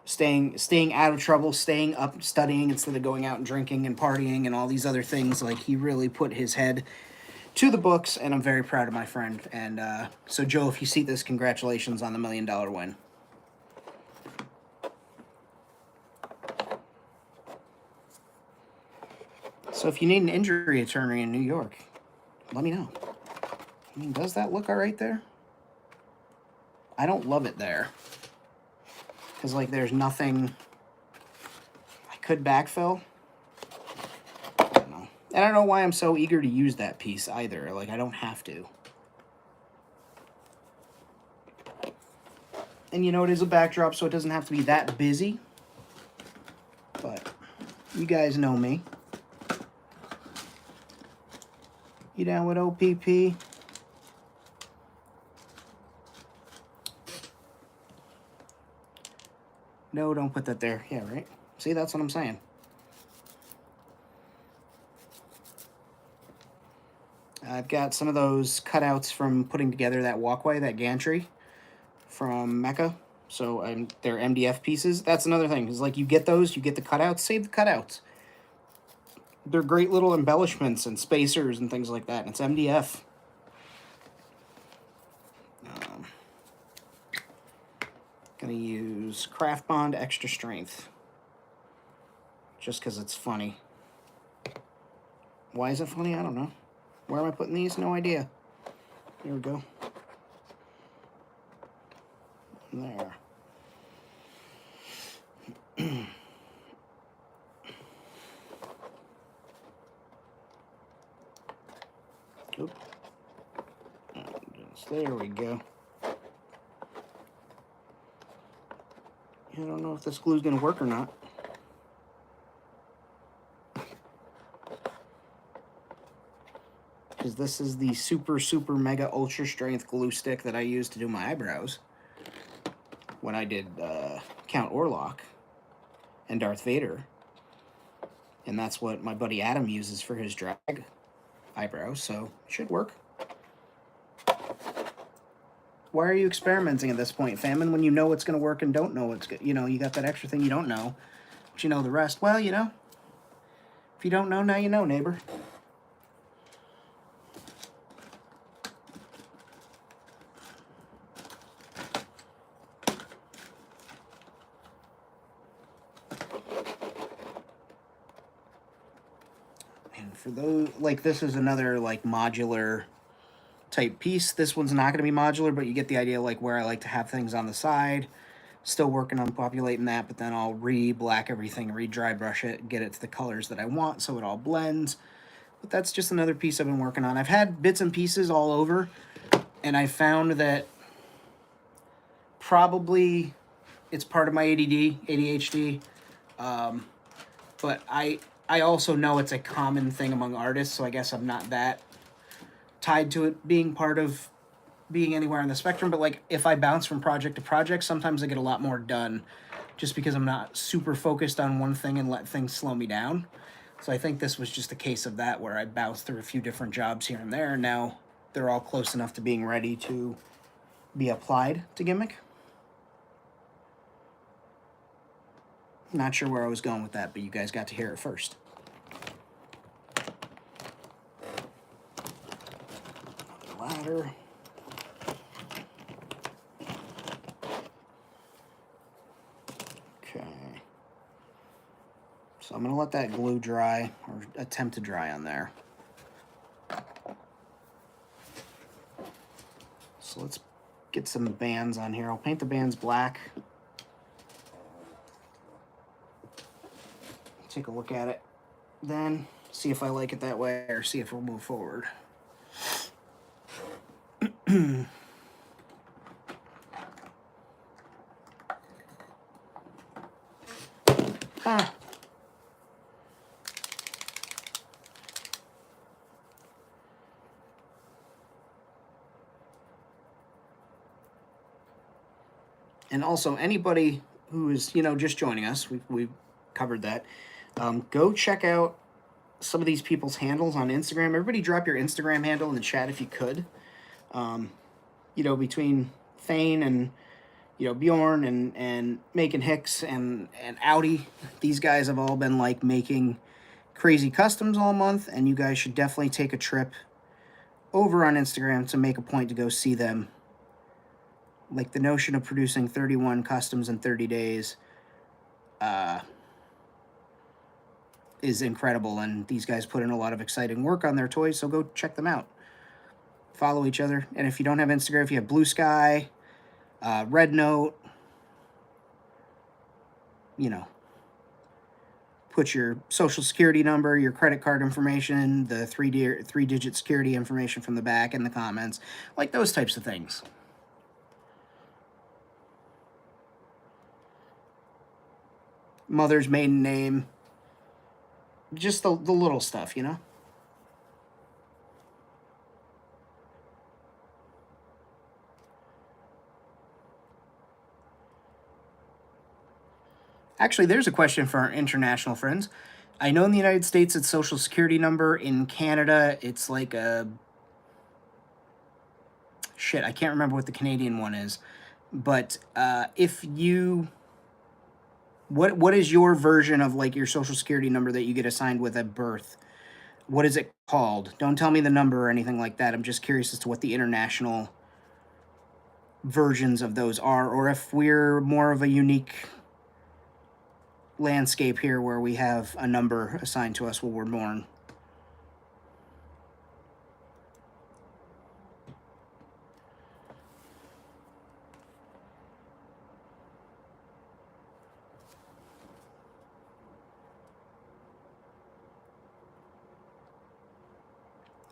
staying out of trouble, staying up, studying instead of going out and drinking and partying and all these other things. Like, he really put his head to the books, and I'm very proud of my friend. And so, Joe, if you see this, congratulations on the $1 million win. So if you need an injury attorney in New York, let me know. I mean, does that look all right there? I don't love it there. Because, like, there's nothing... I could backfill. I don't know. And I don't know why I'm so eager to use that piece either. Like, I don't have to. And, it is a backdrop, so it doesn't have to be that busy. But you guys know me. You down with OPP? No, don't put that there. Yeah, right? See, that's what I'm saying. I've got some of those cutouts from putting together that walkway, that gantry from Mecca. So they're MDF pieces. That's another thing. Is like you get those, you get the cutouts, save the cutouts. They're great little embellishments and spacers and things like that. And it's MDF. Gonna use Craft Bond Extra Strength. Just because it's funny. Why is it funny? I don't know. Where am I putting these? No idea. Here we go. There. Oop. There we go. I don't know if this glue is going to work or not. Because this is the super, super mega ultra strength glue stick that I used to do my eyebrows when I did Count Orlok and Darth Vader. And that's what my buddy Adam uses for his drag eyebrows, so it should work. Why are you experimenting at this point, Famine, when you know it's going to work and don't know it's good? You got that extra thing you don't know, but you know the rest. Well, if you don't know, now you know, neighbor. And for those, like, this is another, like, modular type piece. This one's not going to be modular, but you get the idea, like, where I like to have things on the side. Still working on populating that, but then I'll re-black everything, re-dry brush it, get it to the colors that I want so it all blends. But that's just another piece I've been working on. I've had bits and pieces all over, and I found that probably it's part of my ADHD, but I also know it's a common thing among artists, so I guess I'm not that tied to it being part of being anywhere on the spectrum. But like if I bounce from project to project, sometimes I get a lot more done just because I'm not super focused on one thing and let things slow me down. So I think this was just a case of that, where I bounced through a few different jobs here and there, and now they're all close enough to being ready to be applied to Gimmick. Not sure where I was going with that, but you guys got to hear it first. Ladder. Okay. So I'm going to let that glue dry, or attempt to dry on there. So let's get some bands on here. I'll paint the bands black. Take a look at it. Then see if I like it that way, or see if we'll move forward. Ah. And also, anybody who is, just joining us, we've covered that. Go check out some of these people's handles on Instagram. Everybody drop your Instagram handle in the chat if you could. Between Thane and, Bjorn and Macon Hicks and Audi, these guys have all been like making crazy customs all month, and you guys should definitely take a trip over on Instagram to make a point to go see them. Like, the notion of producing 31 customs in 30 days is incredible, and these guys put in a lot of exciting work on their toys, so go check them out. Follow each other, and if you don't have Instagram, if you have Blue Sky, Red Note, put your social security number, your credit card information, the three-digit security information from the back in the comments, like those types of things. Mother's maiden name, just the little stuff, Actually, there's a question for our international friends. I know in the United States it's social security number. In Canada, it's like a... Shit, I can't remember what the Canadian one is. But if you... What is your version of like your social security number that you get assigned with at birth? What is it called? Don't tell me the number or anything like that. I'm just curious as to what the international versions of those are, or if we're more of a unique landscape here where we have a number assigned to us when we're born.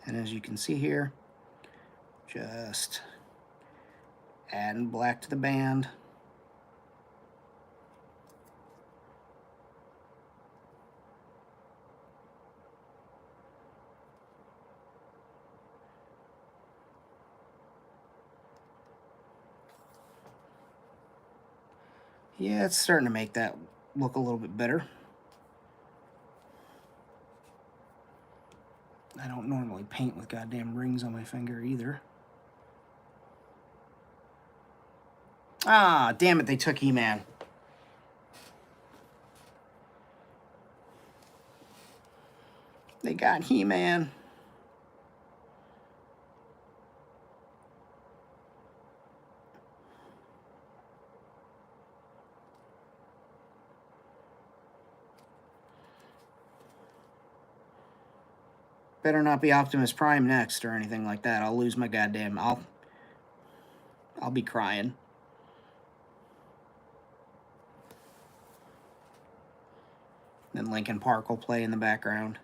And as you can see here, just adding black to the band. Yeah, it's starting to make that look a little bit better. I don't normally paint with goddamn rings on my finger either. Ah, damn it, they took He-Man. They got He-Man. Better not be Optimus Prime next or anything like that. I'll lose my goddamn... I'll be crying. Then Linkin Park will play in the background.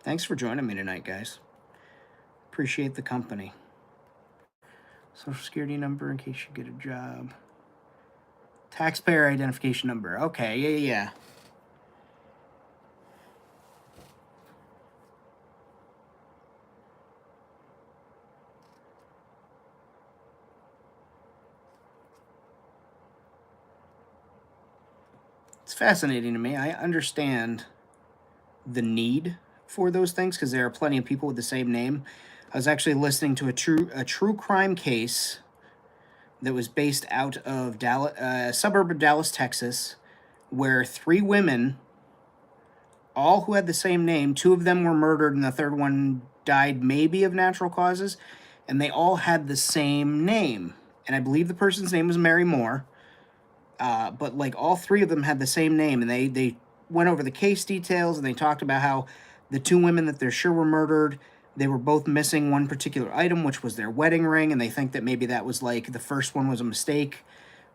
Thanks for joining me tonight, guys. Appreciate the company. Social security number in case you get a job. Taxpayer identification number. Okay, yeah. It's fascinating to me. I understand the need for those things because there are plenty of people with the same name. I was actually listening to a true crime case that was based out of Dallas, a suburb of Dallas, Texas, where 3 women, all who had the same name, 2 of them were murdered and the third one died maybe of natural causes, and they all had the same name. And I believe the person's name was Mary Moore. But like all 3 of them had the same name, and they went over the case details, and they talked about how the 2 women that they're sure were murdered, they were both missing one particular item, which was their wedding ring, and they think that maybe that was like the first one was a mistake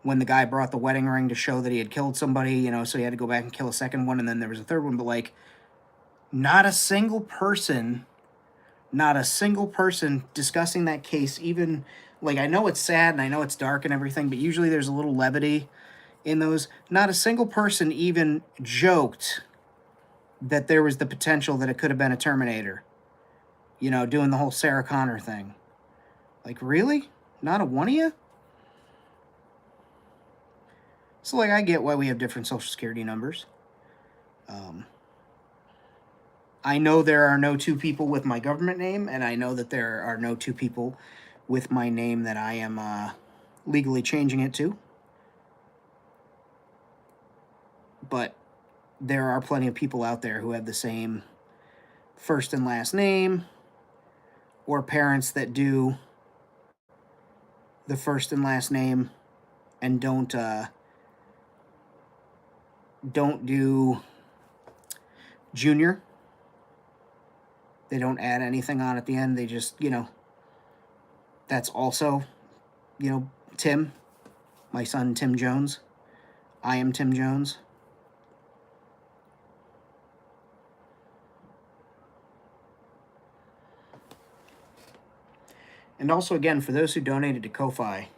when the guy brought the wedding ring to show that he had killed somebody, you know, so he had to go back and kill a second one, and then there was a third one. But like, not a single person discussing that case, even like, I know it's sad and I know it's dark and everything, but usually there's a little levity in those. Not a single person even joked that there was the potential that it could have been a Terminator, you know, doing the whole Sarah Connor thing. Like, really? Not a one of you? So, like, I get why we have different social security numbers. I know there are no 2 people with my government name, and I know that there are no 2 people with my name that I am legally changing it to. But there are plenty of people out there who have the same first and last name, or parents that do the first and last name and don't do junior. They don't add anything on at the end. They just, you know, that's also, you know, Tim, my son Tim Jones. I am Tim Jones. And also, again, for those who donated to Ko-Fi,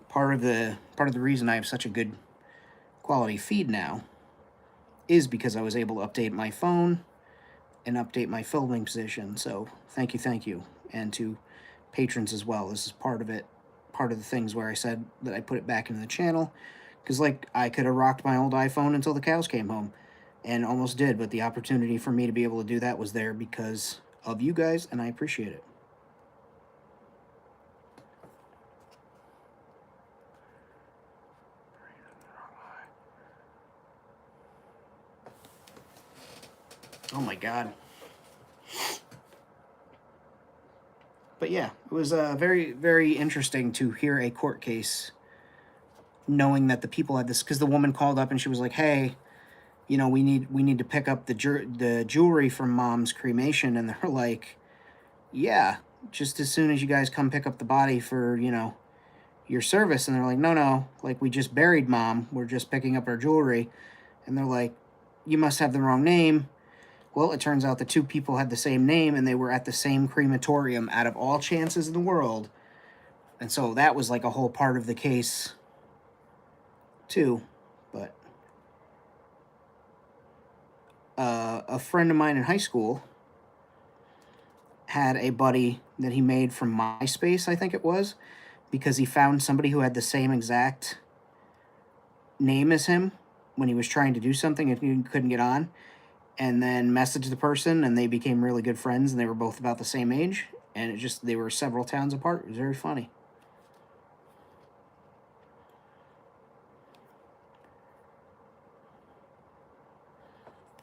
part of the reason I have such a good quality feed now is because I was able to update my phone and update my filming position. So thank you, and to patrons as well. This is part of it, part of the things where I said that I put it back into the channel, because like, I could have rocked my old iPhone until the cows came home, and almost did, but the opportunity for me to be able to do that was there because of you guys, and I appreciate it. Oh my God. But yeah, it was very, very interesting to hear a court case, knowing that the people had this, because the woman called up and she was like, "Hey, you know, we need to pick up the jewelry from Mom's cremation," and they're like, "Yeah, just as soon as you guys come pick up the body for, you know, your service." And they're like, "No, like, we just buried Mom. We're just picking up her jewelry." And they're like, "You must have the wrong name." Well, it turns out the 2 people had the same name, and they were at the same crematorium out of all chances in the world. And so that was like a whole part of the case, too. But a friend of mine in high school had a buddy that he made from MySpace, I think it was, because he found somebody who had the same exact name as him when he was trying to do something and he couldn't get on, and then messaged the person, and they became really good friends, and they were both about the same age, and they were several towns apart. It was very funny.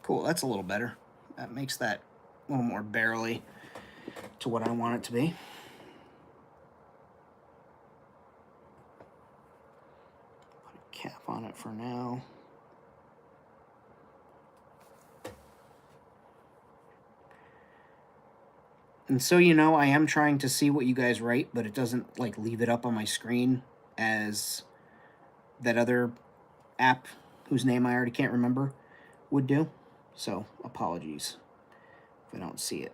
Cool, that's a little better. That makes that a little more barely to what I want it to be. Put a cap on it for now. And so, you know, I am trying to see what you guys write, but it doesn't, like, leave it up on my screen as that other app, whose name I already can't remember, would do. So, apologies if I don't see it.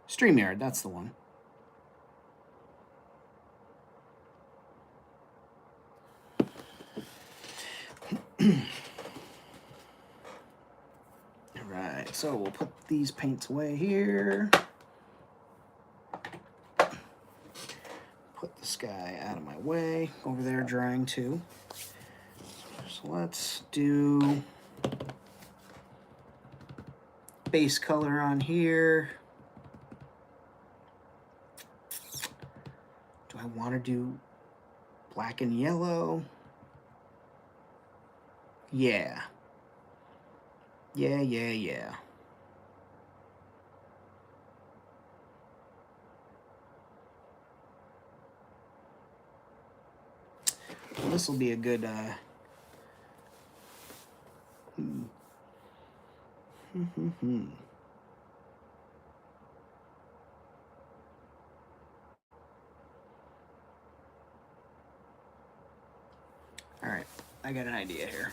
StreamYard, that's the one. Alright, so we'll put these paints away here. Put this guy out of my way. Over there drying too. So let's do base color on here. Do I want to do black and yellow? Yeah. Yeah. Well, this will be a good All right, I got an idea here.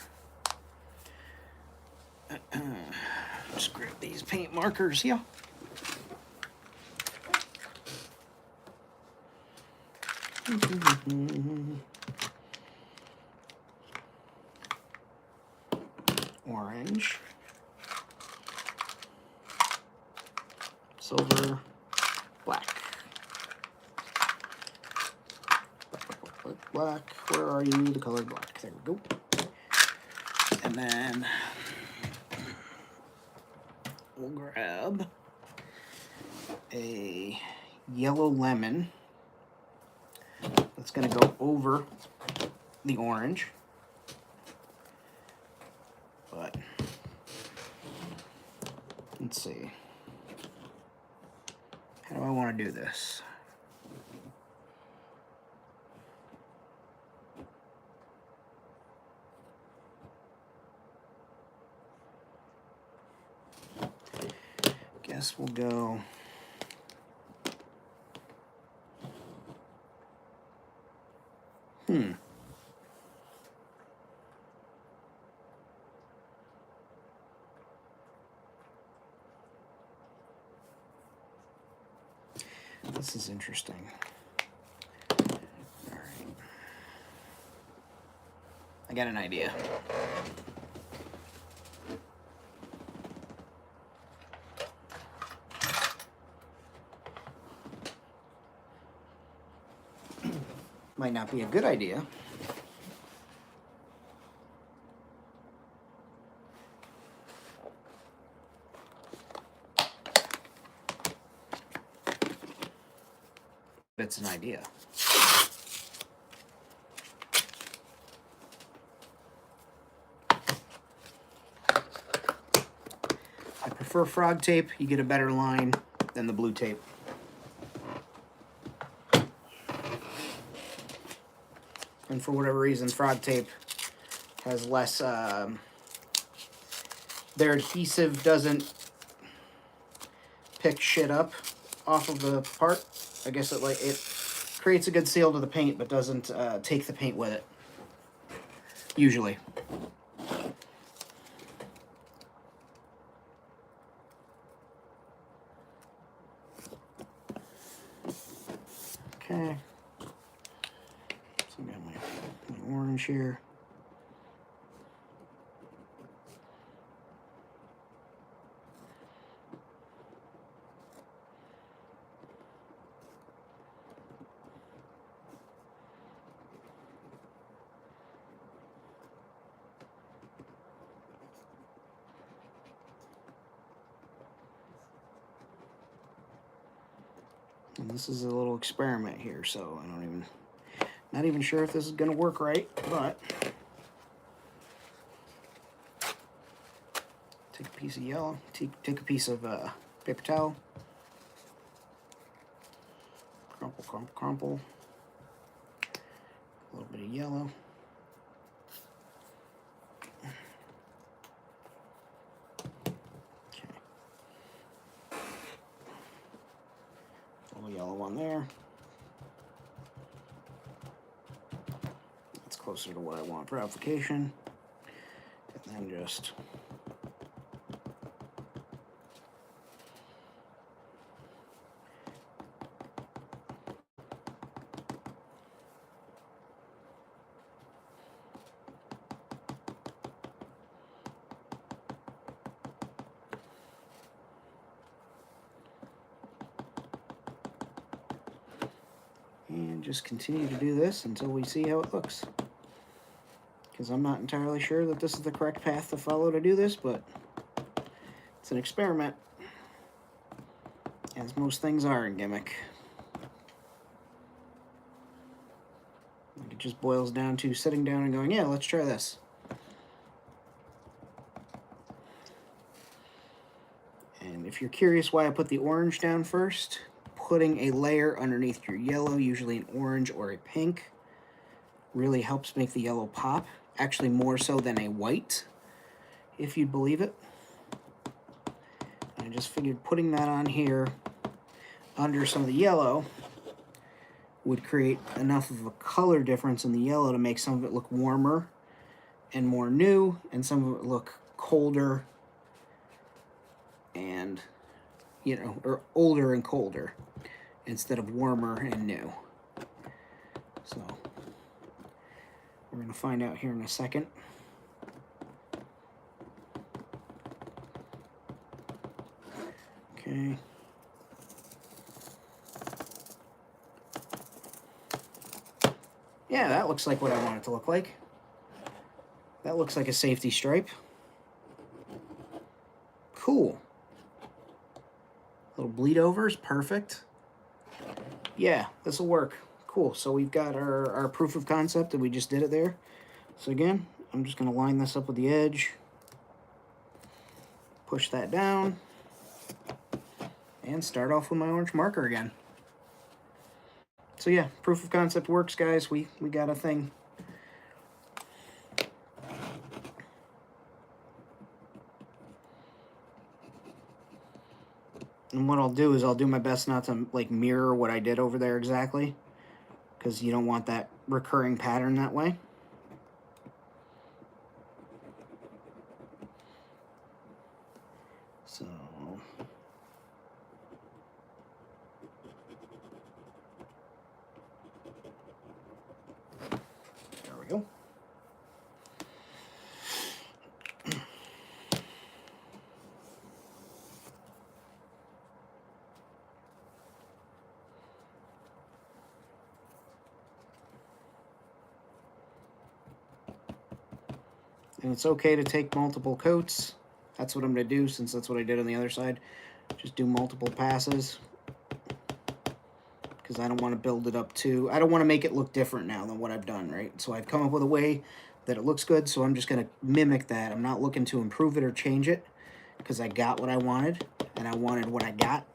Just grab these paint markers here. Orange, silver, black. Black. Where are you? The color black. There we go. And then we'll grab a yellow lemon that's going to go over the orange. But let's see. How do I want to do this? Guess we'll go This is interesting. All right. I got an idea. Might not be a good idea. But it's an idea. I prefer frog tape. You get a better line than the blue tape. And for whatever reason, frog tape has less, their adhesive doesn't pick shit up off of the part. I guess it creates a good seal to the paint, but doesn't take the paint with it. Usually. Okay. So I got my orange here. And this is a little experiment here, so not even sure if this is gonna work right, but take a piece of yellow, take a piece of paper towel, crumple, a little bit of yellow. Yellow one there. That's closer to what I want for application. And then just continue to do this until we see how it looks. because I'm not entirely sure that this is the correct path to follow to do this, but it's an experiment, as most things are in Gimmick. It just boils down to sitting down and going, yeah, let's try this. And if you're curious why I put the orange down first, putting a layer underneath your yellow, usually an orange or a pink, really helps make the yellow pop. Actually, more so than a white, if you'd believe it. I just figured putting that on here under some of the yellow would create enough of a color difference in the yellow to make some of it look warmer and more new, and some of it look colder and, you know, or older and colder instead of warmer and new. So we're going to find out here in a second. Okay. Yeah, that looks like what I want it to look like. That looks like a safety stripe. Cool. Little bleed over is perfect. Yeah, this will work. Cool. So we've got our proof of concept, and we just did it there. So again, I'm just going to line this up with the edge. Push that down. And start off with my orange marker again. So yeah, proof of concept works, guys. We got a thing. And what I'll do is I'll do my best not to like mirror what I did over there exactly, because you don't want that recurring pattern that way. So there we go. And it's okay to take multiple coats. That's what I'm going to do, since that's what I did on the other side. Just do multiple passes, because I don't want to build it up too. I don't want to make it look different now than what I've done, right? So I've come up with a way that it looks good, so I'm just going to mimic that. I'm not looking to improve it or change it, because I got what I wanted, and I wanted what I got.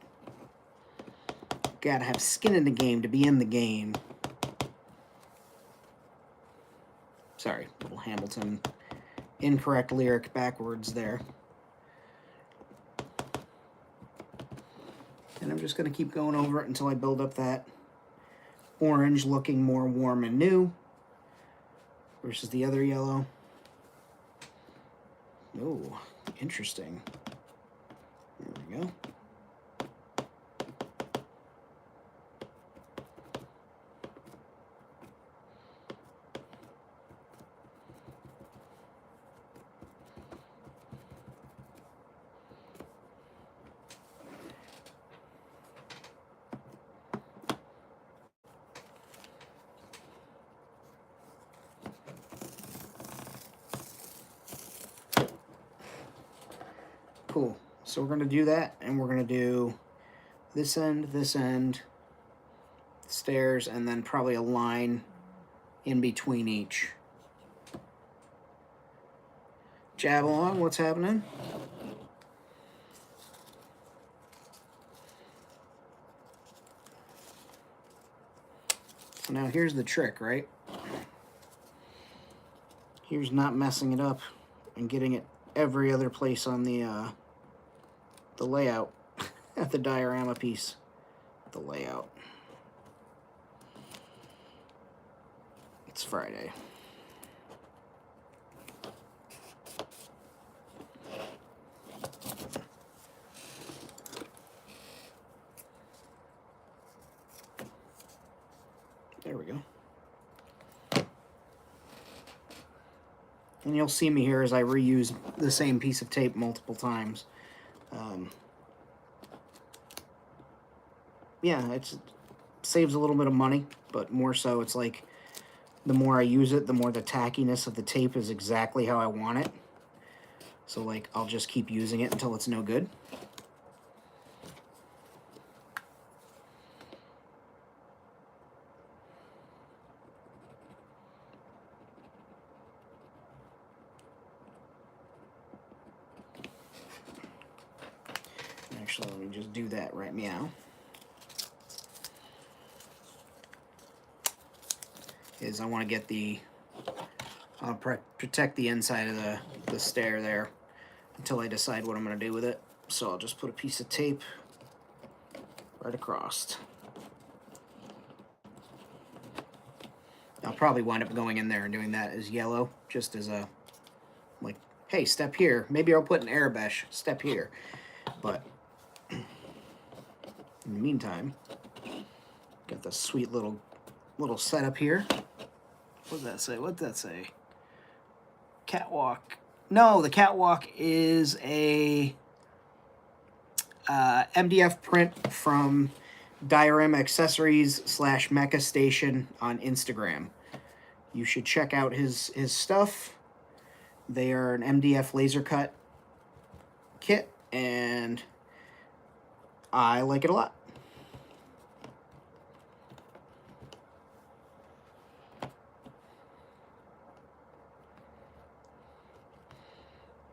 Gotta have skin in the game to be in the game. Sorry, little Hamilton incorrect lyric backwards there. And I'm just going to keep going over it until I build up that orange looking more warm and new versus the other yellow. Oh, interesting. There we go. Cool. So we're going to do that, and we're going to do this end, stairs, and then probably a line in between each. Jab along, what's happening? So now here's the trick, right? Here's not messing it up and getting it every other place on the layout, at the diorama piece, the layout. It's Friday. There we go. And you'll see me here as I reuse the same piece of tape multiple times. Yeah, it saves a little bit of money, but more so it's like the more I use it, the more the tackiness of the tape is exactly how I want it. So like, I'll just keep using it until it's no good. Actually, let me just do that right meow. Is I want to get the, I'll protect the inside of the stair there until I decide what I'm going to do with it. So I'll just put a piece of tape right across. I'll probably wind up going in there and doing that as yellow, just as a, like, hey, step here. Maybe I'll put an Arabesh, step here. But in the meantime, got this sweet little setup here. What does that say? What does that say? Catwalk. No, the Catwalk is a MDF print from Diorama Accessories / Mecha Station on Instagram. You should check out his stuff. They are an MDF laser cut kit, and I like it a lot.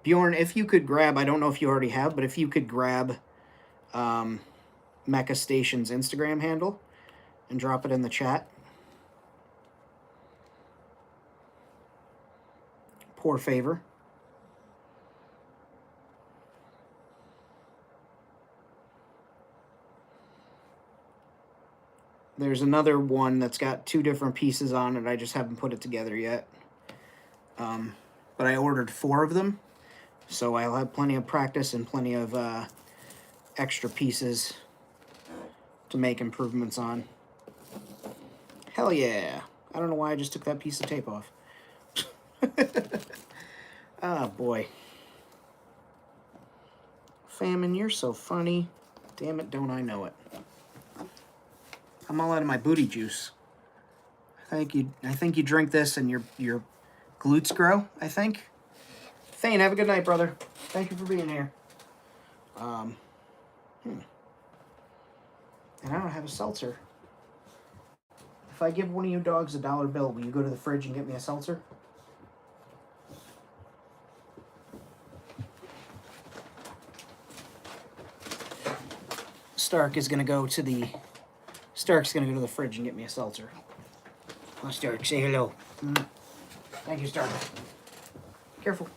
Bjorn, if you could grab, I don't know if you already have, but if you could grab Mecha Station's Instagram handle and drop it in the chat. Poor favor. There's another one that's got 2 different pieces on it. I just haven't put it together yet. But I ordered 4 of them, so I'll have plenty of practice and plenty of extra pieces to make improvements on. Hell yeah. I don't know why I just took that piece of tape off. Ah, boy. Famine, you're so funny. Damn it, don't I know it. I'm all out of my booty juice. I think you drink this and your glutes grow, I think. Thane, have a good night, brother. Thank you for being here. And I don't have a seltzer. If I give one of you dogs a $1 bill, will you go to the fridge and get me a seltzer? Stark's gonna go to the fridge and get me a seltzer. Oh, Stark, say hello. Thank you, Stark. Careful.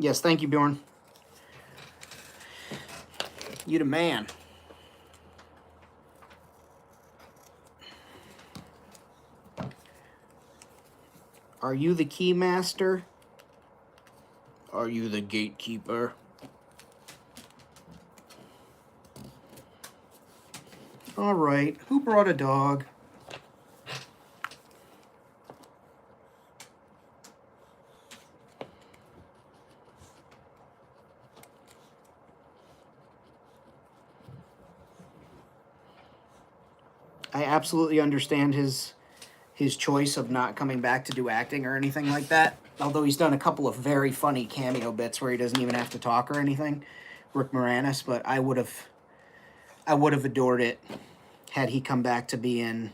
Yes, thank you, Bjorn. You the man. Are you the key master? Are you the gatekeeper? All right, who brought a dog? I absolutely understand his choice of not coming back to do acting or anything like that. Although he's done a couple of very funny cameo bits where he doesn't even have to talk or anything, Rick Moranis. But I would have adored it had he come back to be in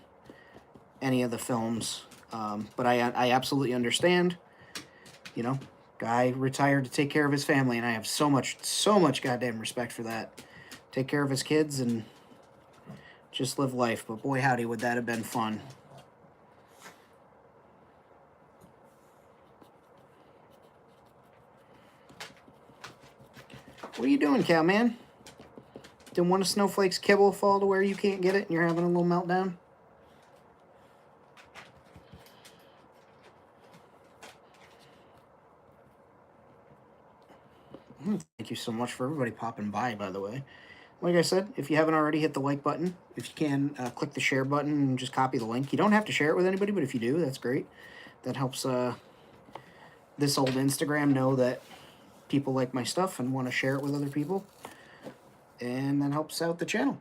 any of the films. But I absolutely understand. You know, guy retired to take care of his family, and I have so much goddamn respect for that. Take care of his kids and just live life. But boy, howdy, would that have been fun. What are you doing, Cowman? Did one of Snowflake's kibble fall to where you can't get it and you're having a little meltdown? Thank you so much for everybody popping by the way. Like I said, if you haven't already, hit the like button. If you can, click the share button and just copy the link. You don't have to share it with anybody, but if you do, that's great. That helps this old Instagram know that people like my stuff and want to share it with other people. and that helps out the channel.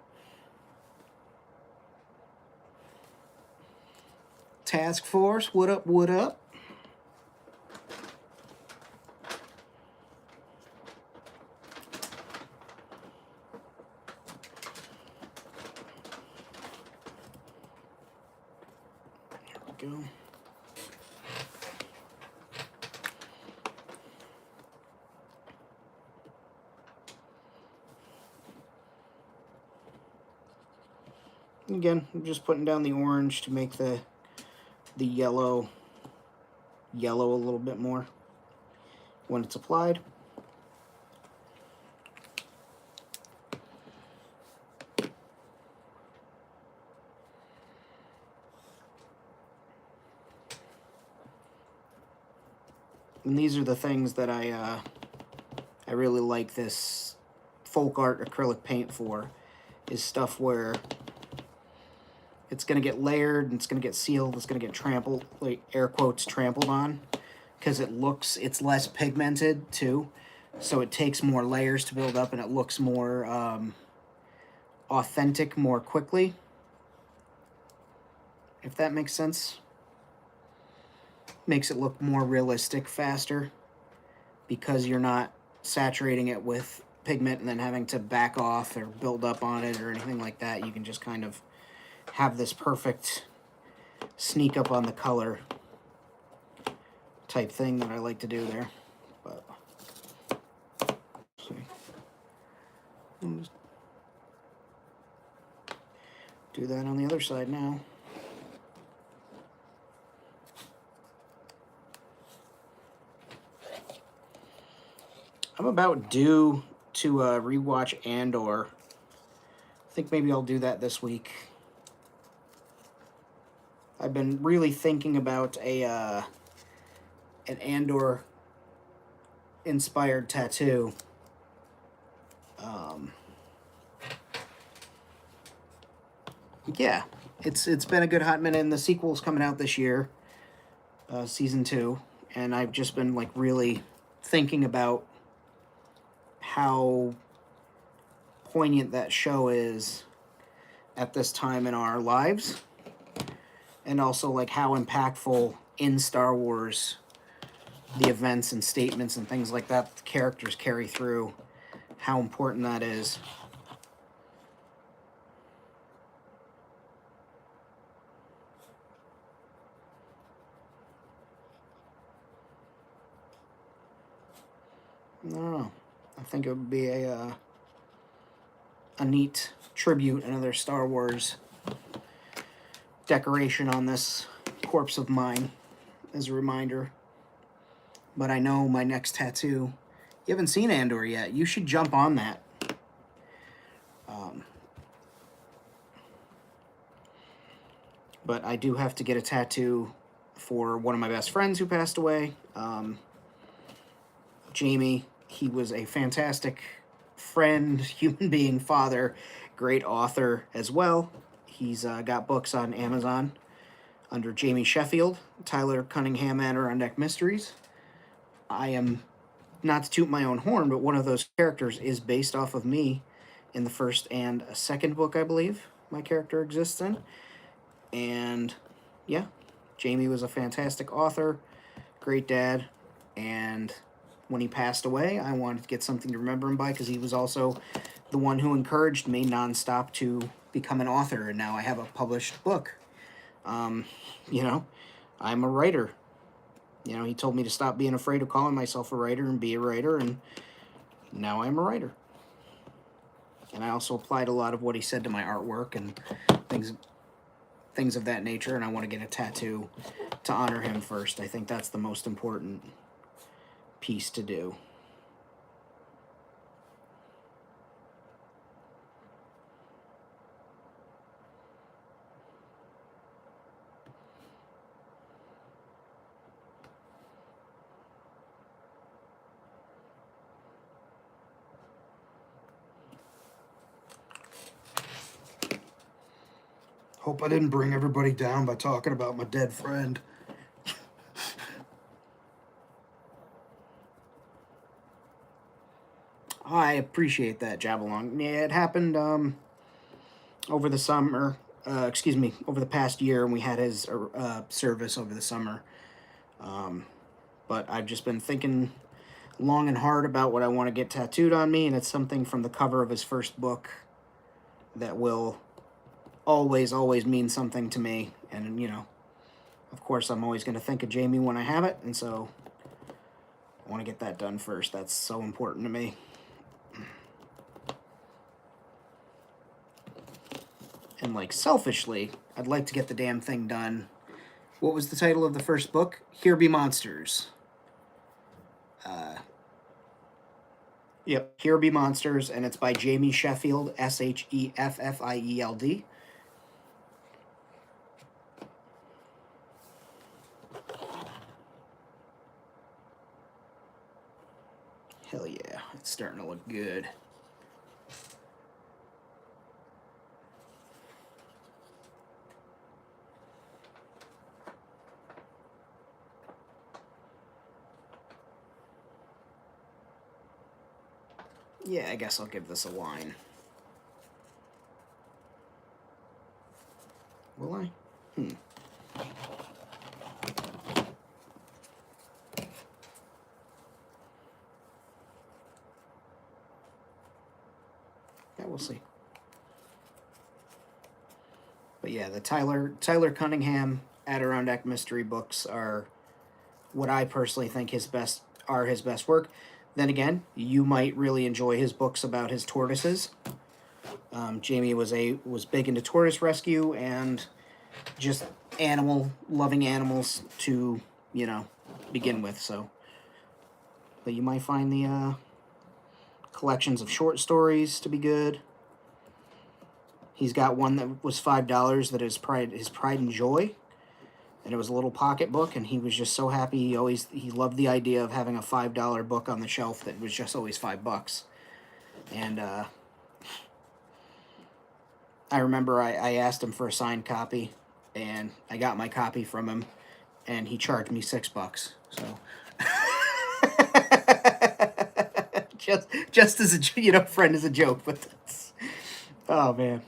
Task Force, what up, what up? There we go. Again, I'm just putting down the orange to make the yellow a little bit more when it's applied. And these are the things that I really like this folk art acrylic paint for, is stuff where it's going to get layered and it's going to get sealed, it's going to get trampled, like air quotes, trampled on, because it's less pigmented too, so it takes more layers to build up and it looks more authentic more quickly, if that makes sense. Makes it look more realistic faster because you're not saturating it with pigment and then having to back off or build up on it or anything like that. You can just kind of have this perfect sneak up on the color type thing that I like to do there. But see, do that on the other side now. I'm about due to rewatch Andor. I think maybe I'll do that this week. I've been really thinking about an Andor inspired tattoo. Yeah, it's been a good hot minute, and the sequel's coming out this year, season 2, and I've just been like really thinking about how poignant that show is at this time in our lives, and also like how impactful in Star Wars the events and statements and things like that the characters carry through, how important that is. I don't know. I think it would be a neat tribute, another Star Wars decoration on this corpse of mine as a reminder. But I know my next tattoo, you haven't seen Andor yet, you should jump on that. But I do have to get a tattoo for one of my best friends who passed away, Jamie. He was a fantastic friend, human being, father, great author as well. He's got books on Amazon under Jamie Sheffield, Tyler Cunningham Adirondack Mysteries. I am, not to toot my own horn, but one of those characters is based off of me in the first and second book, I believe, my character exists in. And yeah, Jamie was a fantastic author, great dad, and when he passed away, I wanted to get something to remember him by, because he was also the one who encouraged me nonstop to become an author, and now I have a published book. You know, I'm a writer. You know, he told me to stop being afraid of calling myself a writer and be a writer, and now I'm a writer. And I also applied a lot of what he said to my artwork and things of that nature, and I want to get a tattoo to honor him first. I think that's the most important piece to do. Hope I didn't bring everybody down by talking about my dead friend. I appreciate that, Jabalong. Yeah, it happened over the summer. Excuse me, over the past year, and we had his service over the summer. But I've just been thinking long and hard about what I want to get tattooed on me, and it's something from the cover of his first book that will always mean something to me. And, you know, of course, I'm always going to think of Jamie when I have it, and so I want to get that done first. That's so important to me. And, like, selfishly, I'd like to get the damn thing done. What was the title of the first book? Here Be Monsters. Yep, Here Be Monsters, and it's by Jamie Sheffield, Sheffield. Hell yeah, it's starting to look good. Yeah, I guess I'll give this a line. Will I? Yeah, we'll see. But yeah, the Tyler Cunningham Adirondack mystery books are what I personally think his best work. Then again, you might really enjoy his books about his tortoises. Jamie was big into tortoise rescue and just loving animals to, you know, begin with. So, but you might find the collections of short stories to be good. He's got one that was $5 that is his pride and joy, and it was a little pocket book, and he was just so happy. He loved the idea of having a $5 book on the shelf that was just always $5. And I remember I asked him for a signed copy, and I got my copy from him, and he charged me $6. So just as a friend as a joke, but that's, oh man.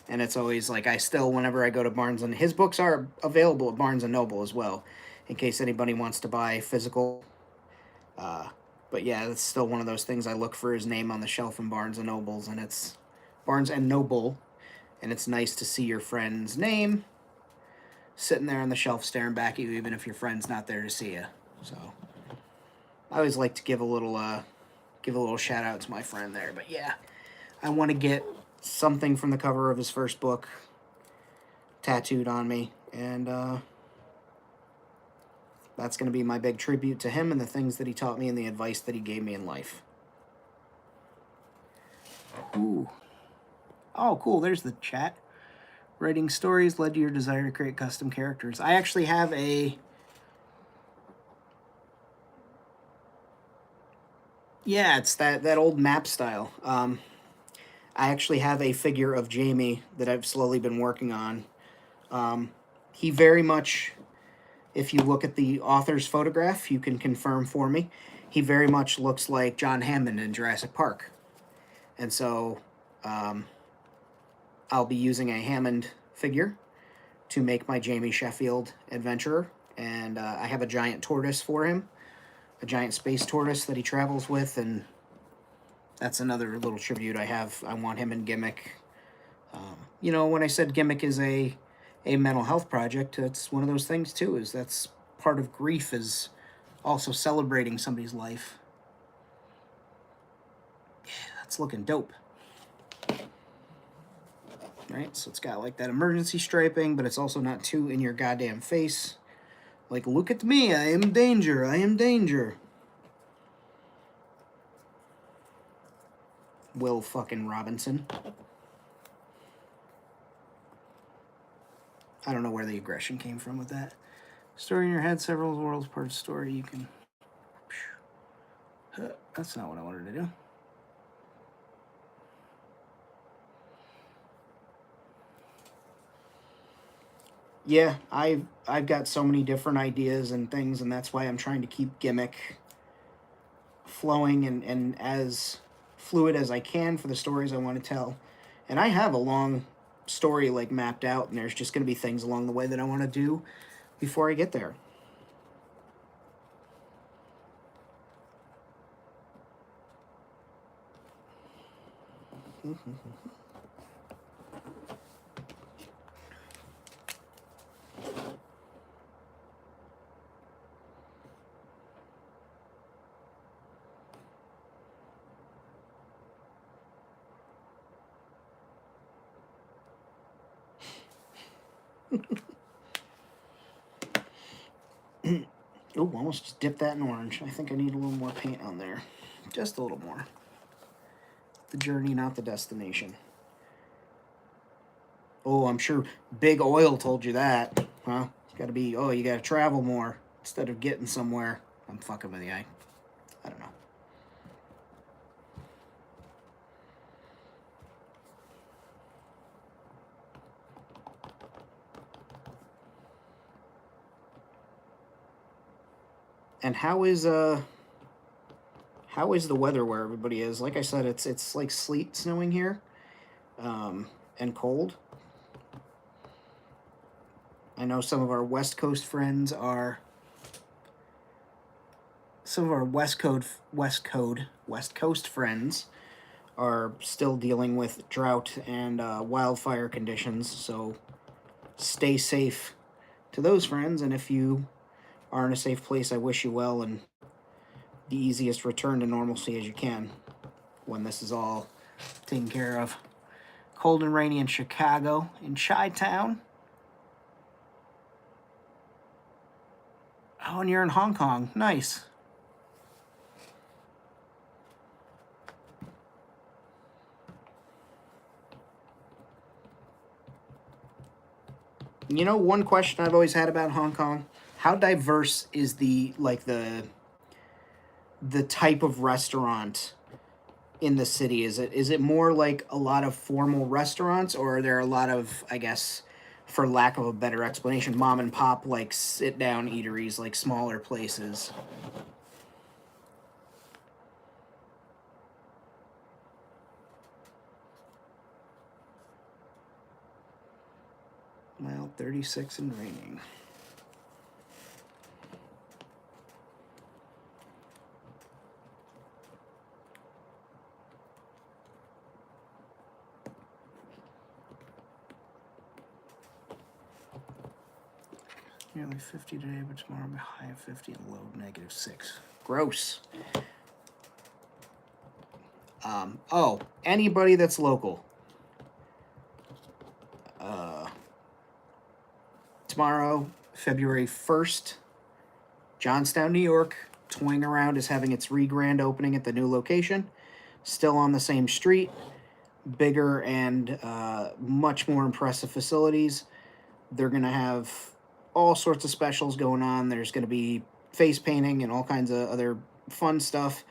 And it's always like I still, whenever I go to Barnes and his books are available at Barnes and Noble as well, in case anybody wants to buy physical. But yeah, it's still one of those things. I look for his name on the shelf in Barnes and Nobles, and it's Barnes and Noble, and it's nice to see your friend's name sitting there on the shelf staring back at you, even if your friend's not there to see you. So I always like to give a little shout out to my friend there. But yeah, I want to get something from the cover of his first book tattooed on me, and that's going to be my big tribute to him and the things that he taught me and the advice that he gave me in life. Ooh. Oh, cool. There's the chat. Writing stories led to your desire to create custom characters. I actually have a... Yeah, it's that old map style. I actually have a figure of Jamie that I've slowly been working on. He very much... If you look at the author's photograph, you can confirm for me, he very much looks like John Hammond in Jurassic Park. And so I'll be using a Hammond figure to make my Jamie Sheffield adventurer. And I have a giant tortoise for him, a giant space tortoise that he travels with. And that's another little tribute I have. I want him in Gimmick. You know, when I said Gimmick is a mental health project, it's one of those things too, is that's part of grief, is also celebrating somebody's life. Yeah, that's looking dope. Right, so it's got like that emergency striping, but it's also not too in your goddamn face. Like, look at me, I am danger, I am danger. Will fucking Robinson. I don't know where the aggression came from with that. Story in your head, several worlds part of the story. You can... That's not what I wanted to do. Yeah, I've got so many different ideas and things, and that's why I'm trying to keep Gimmick flowing and as fluid as I can for the stories I want to tell. And I have a long story like mapped out, and there's just going to be things along the way that I want to do before I get there. Oh, almost just dipped that in orange. I think I need a little more paint on there. Just a little more. The journey, not the destination. Oh, I'm sure Big Oil told you that. Huh? It's got to be, oh, you got to travel more instead of getting somewhere. I'm fucking with you. I don't know. And how is the weather where everybody is? Like I said, it's like sleet snowing here, and cold. I know some of our West Coast friends are. Some of our West Coast friends are still dealing with drought and wildfire conditions. So stay safe to those friends, and if you are in a safe place, I wish you well and the easiest return to normalcy as you can when this is all taken care of. Cold and rainy in Chicago, in Chi-Town. Oh, and you're in Hong Kong. Nice. You know, one question I've always had about Hong Kong: how diverse is the type of restaurant in the city? Is it more like a lot of formal restaurants, or are there a lot of, I guess, for lack of a better explanation, mom and pop like sit down eateries, like smaller places? Well, 36 and raining. Nearly 50 today, but tomorrow will be high of 50 and low -6. Gross. Oh, anybody that's local. Uh, Tomorrow, February 1st, Johnstown, New York. Toying Around is having its re-grand opening at the new location. Still on the same street. Bigger and much more impressive facilities. They're going to have all sorts of specials going on. There's going to be face painting and all kinds of other fun stuff.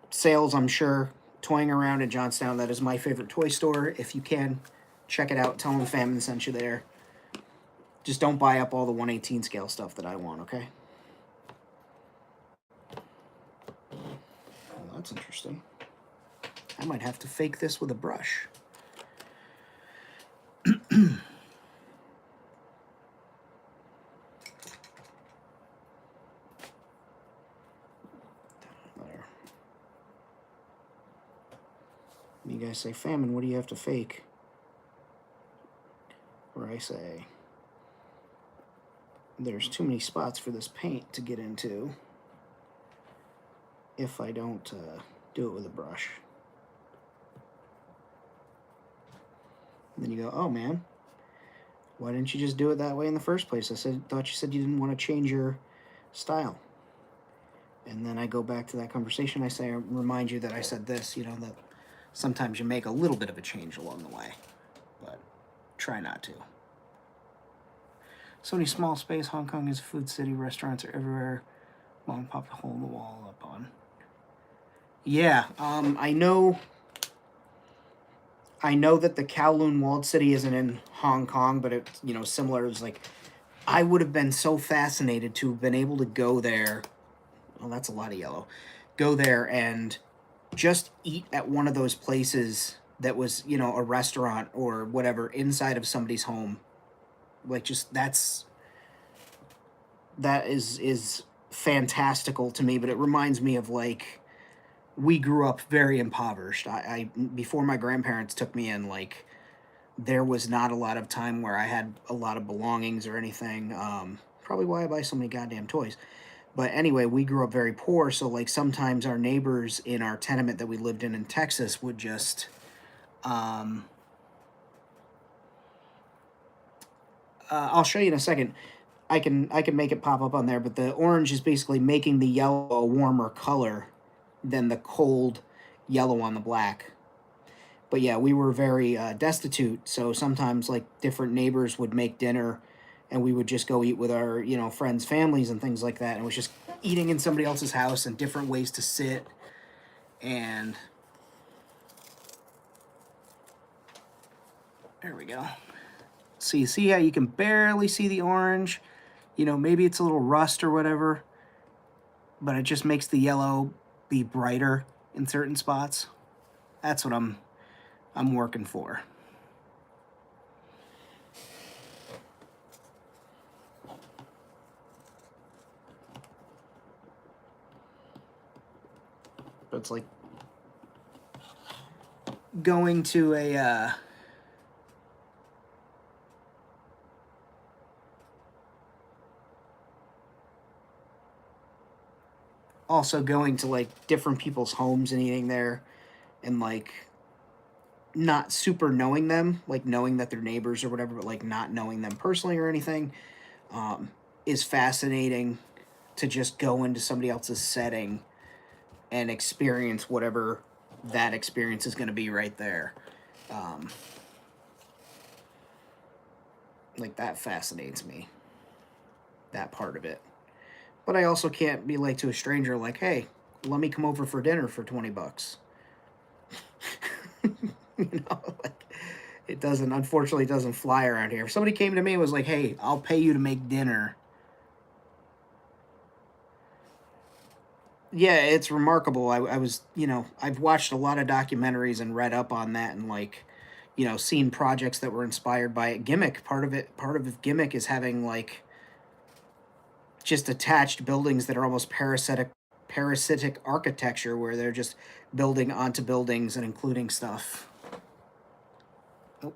Sales, I'm sure. Toying Around in Johnstown. That is my favorite toy store. If you can, check it out. Tell them Famine sent you there. Just don't buy up all the 1/18 scale stuff that I want, okay? Well, that's interesting. I might have to fake this with a brush. There. You guys say, Famine, what do you have to fake? Or I say, there's too many spots for this paint to get into if I don't do it with a brush. And then you go, oh man, why didn't you just do it that way in the first place? Thought you said you didn't want to change your style. And then I go back to that conversation. I remind you that I said this, that sometimes you make a little bit of a change along the way, but try not to. So many small space. Hong Kong is a food city. Restaurants are everywhere. Mom and pop a hole in the wall up on. Yeah, I know I know that the Kowloon Walled City isn't in Hong Kong, but it's, you know, similar. It's like, I would have been so fascinated to have been able to go there. Oh, that's a lot of yellow. Go there and just eat at one of those places that was, you know, a restaurant or whatever inside of somebody's home. Like, just that is fantastical to me. But it reminds me of, like, we grew up very impoverished. I before my grandparents took me in, like, there was not a lot of time where I had a lot of belongings or anything. Probably why I buy so many goddamn toys. But anyway, we grew up very poor, so like sometimes our neighbors in our tenement that we lived in Texas would just um, I'll show you in a second. I can make it pop up on there, but the orange is basically making the yellow a warmer color than the cold yellow on the black. But yeah, we were very destitute, so sometimes like different neighbors would make dinner, and we would just go eat with our, you know, friends' families and things like that. And it was just eating in somebody else's house and different ways to sit. And there we go. So you see how you can barely see the orange? You know, maybe it's a little rust or whatever, but it just makes the yellow be brighter in certain spots. That's what I'm working for. But it's like going to a also going to like different people's homes and eating there, and like not super knowing them, like knowing that they're neighbors or whatever, but like not knowing them personally or anything, um, is fascinating to just go into somebody else's setting and experience whatever that experience is going to be right there. Um, like that fascinates me, that part of it. But I also can't be like to a stranger, like, hey, let me come over for dinner for $20. You know, like it doesn't, unfortunately, doesn't fly around here. If somebody came to me and was like, hey, I'll pay you to make dinner, yeah, it's remarkable. I was, you know, I've watched a lot of documentaries and read up on that, and like, you know, seen projects that were inspired by it. Gimmick, part of Gimmick is having like just attached buildings that are almost parasitic architecture where they're just building onto buildings and including stuff. Oh,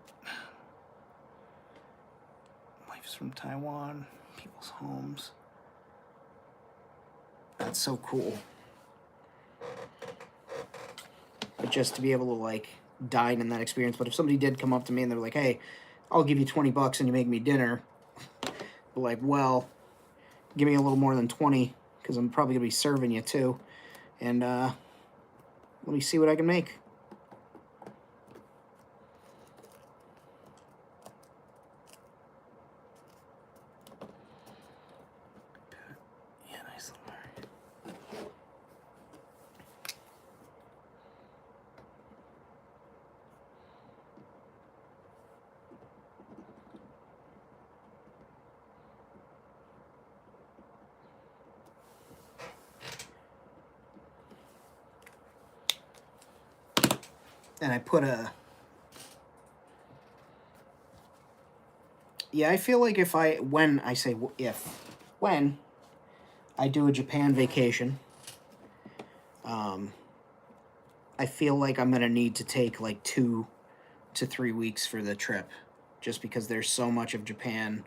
wife's from Taiwan, people's homes. That's so cool. But just to be able to like dine in that experience. But if somebody did come up to me and they're like, "Hey, I'll give you $20 and you make me dinner," but like, well, give me a little more than 20 because I'm probably gonna be serving you too, and let me see what I can make. Yeah, nice little. And I put a. Yeah, I feel like when I say when I do a Japan vacation, um, I feel like I'm gonna need to take like 2 to 3 weeks for the trip, just because there's so much of Japan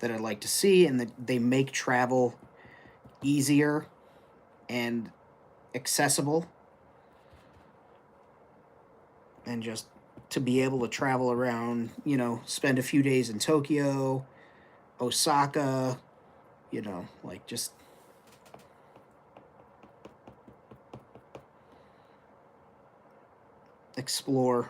that I'd like to see, and that they make travel easier and accessible, and just to be able to travel around, you know, spend a few days in Tokyo, Osaka, you know, like just explore.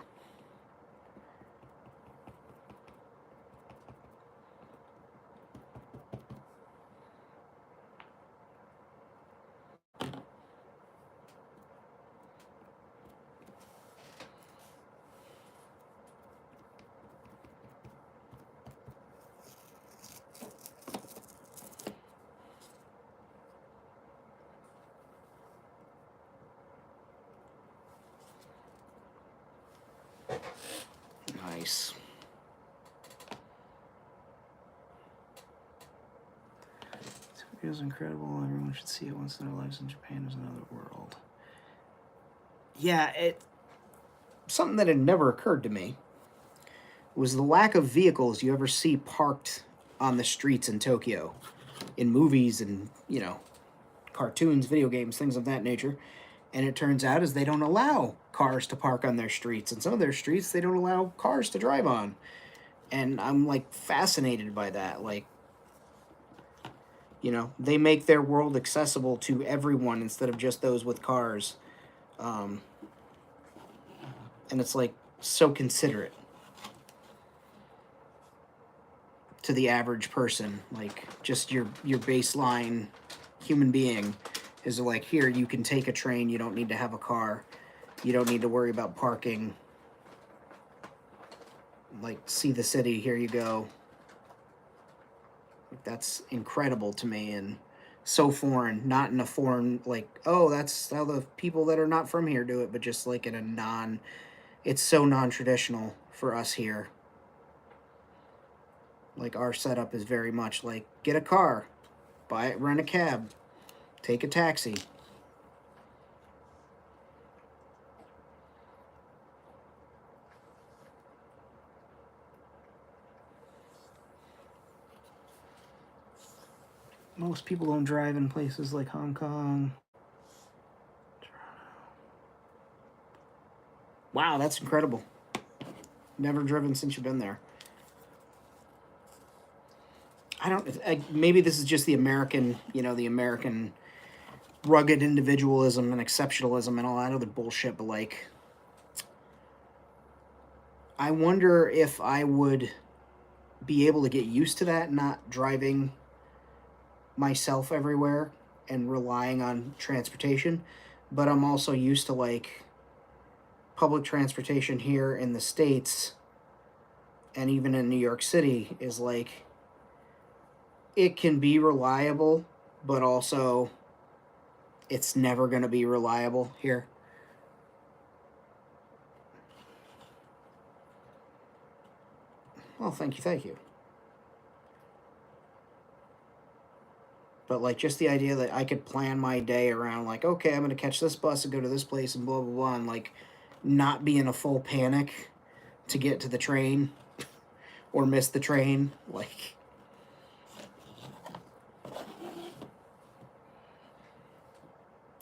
nice. This video is incredible. Everyone should see it once in their lives. In Japan is another world. Yeah, something that had never occurred to me was the lack of vehicles you ever see parked on the streets in Tokyo, in movies and, you know, cartoons, video games, things of that nature. And it turns out is they don't allow cars to park on their streets. And some of their streets, they don't allow cars to drive on. And I'm, like, fascinated by that. Like, you know, they make their world accessible to everyone instead of just those with cars. And it's, like, so considerate to the average person. Like, just your baseline human being is like, here, you can take a train, you don't need to have a car, you don't need to worry about parking, like, see the city, here you go. Like, that's incredible to me, and so foreign, not in a foreign, like, oh, that's how the people that are not from here do it, but just like in a it's so non-traditional for us here. Like, our setup is very much like, get a car, buy it, rent a cab, take a taxi. Most people don't drive in places like Hong Kong. Wow, that's incredible. Never driven since you've been there. Maybe this is just the American, you know, the American rugged individualism and exceptionalism and all that other bullshit, but, like, I wonder if I would be able to get used to that, not driving myself everywhere and relying on transportation. But I'm also used to, like, public transportation here in the States and even in New York City is, like, it can be reliable, but also it's never going to be reliable here. Well, thank you. But, like, just the idea that I could plan my day around, like, okay, I'm going to catch this bus and go to this place and blah, blah, blah, and, like, not be in a full panic to get to the train or miss the train. Like,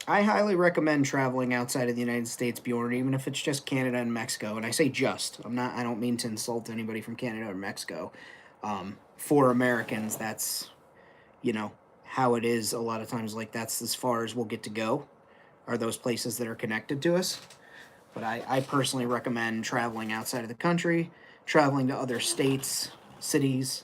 I highly recommend traveling outside of the United States, Bjorn, even if it's just Canada and Mexico. And I say just. I don't mean to insult anybody from Canada or Mexico. For Americans, that's, you know, how it is a lot of times. Like, that's as far as we'll get to go, are those places that are connected to us. But I personally recommend traveling outside of the country, traveling to other states, cities.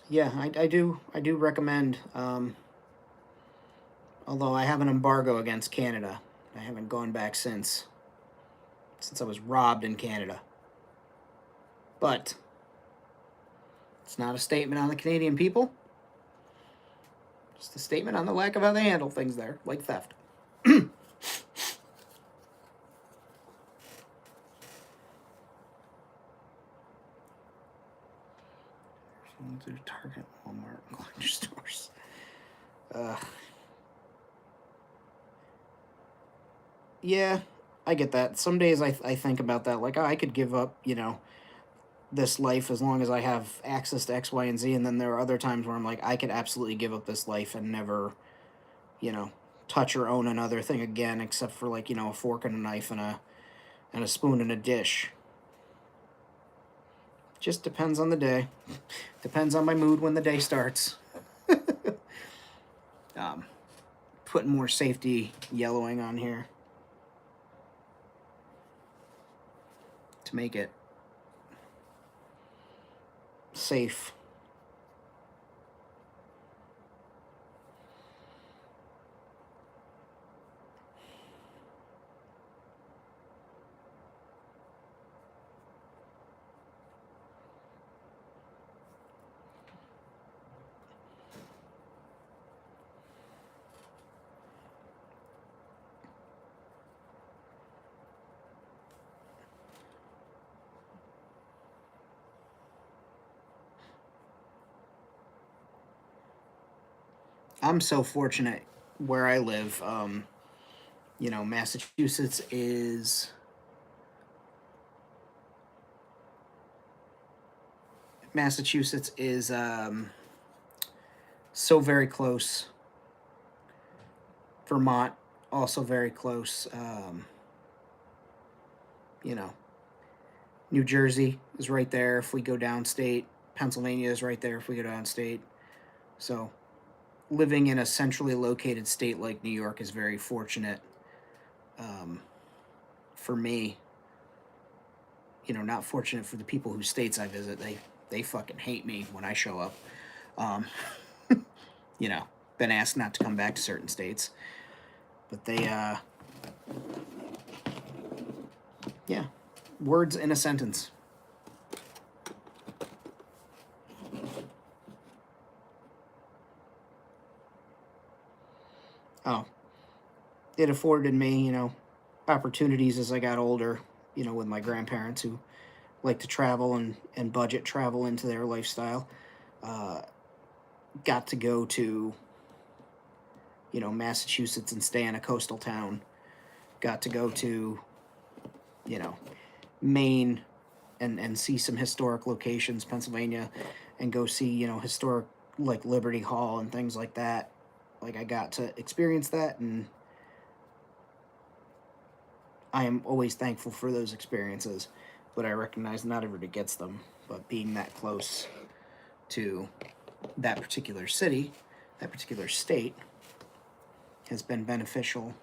Yeah, I do recommend. Although I have an embargo against Canada, I haven't gone back since I was robbed in Canada. But it's not a statement on the Canadian people. Just a statement on the lack of how they handle things there, like theft. Through Target, Walmart, grocery stores. Yeah, I get that. Some days I think about that. Like, oh, I could give up, you know, this life as long as I have access to X, Y, and Z. And then there are other times where I'm like, I could absolutely give up this life and never, you know, touch or own another thing again, except for, like, you know, a fork and a knife and a spoon and a dish. Just depends on the day. Depends on my mood when the day starts. Putting more safety yellowing on here to make it safe. I'm so fortunate where I live. You know, Massachusetts is so very close. Vermont also very close. You know, New Jersey is right there if we go downstate. Pennsylvania is right there if we go downstate. So living in a centrally located state like New York is very fortunate um, for me. You know, not fortunate for the people whose states I visit. They fucking hate me when I show up. Um, you know, been asked not to come back to certain states, but yeah, words in a sentence. Oh, it afforded me, you know, opportunities as I got older, you know, with my grandparents who like to travel and budget travel into their lifestyle. Uh, got to go to, you know, Massachusetts and stay in a coastal town. Got to go to, you know, Maine and see some historic locations, Pennsylvania, and go see, you know, historic like Liberty Hall and things like that. Like I got to experience that, and I am always thankful for those experiences. But I recognize not everybody gets them. But being that close to that particular city, that particular state, has been beneficial.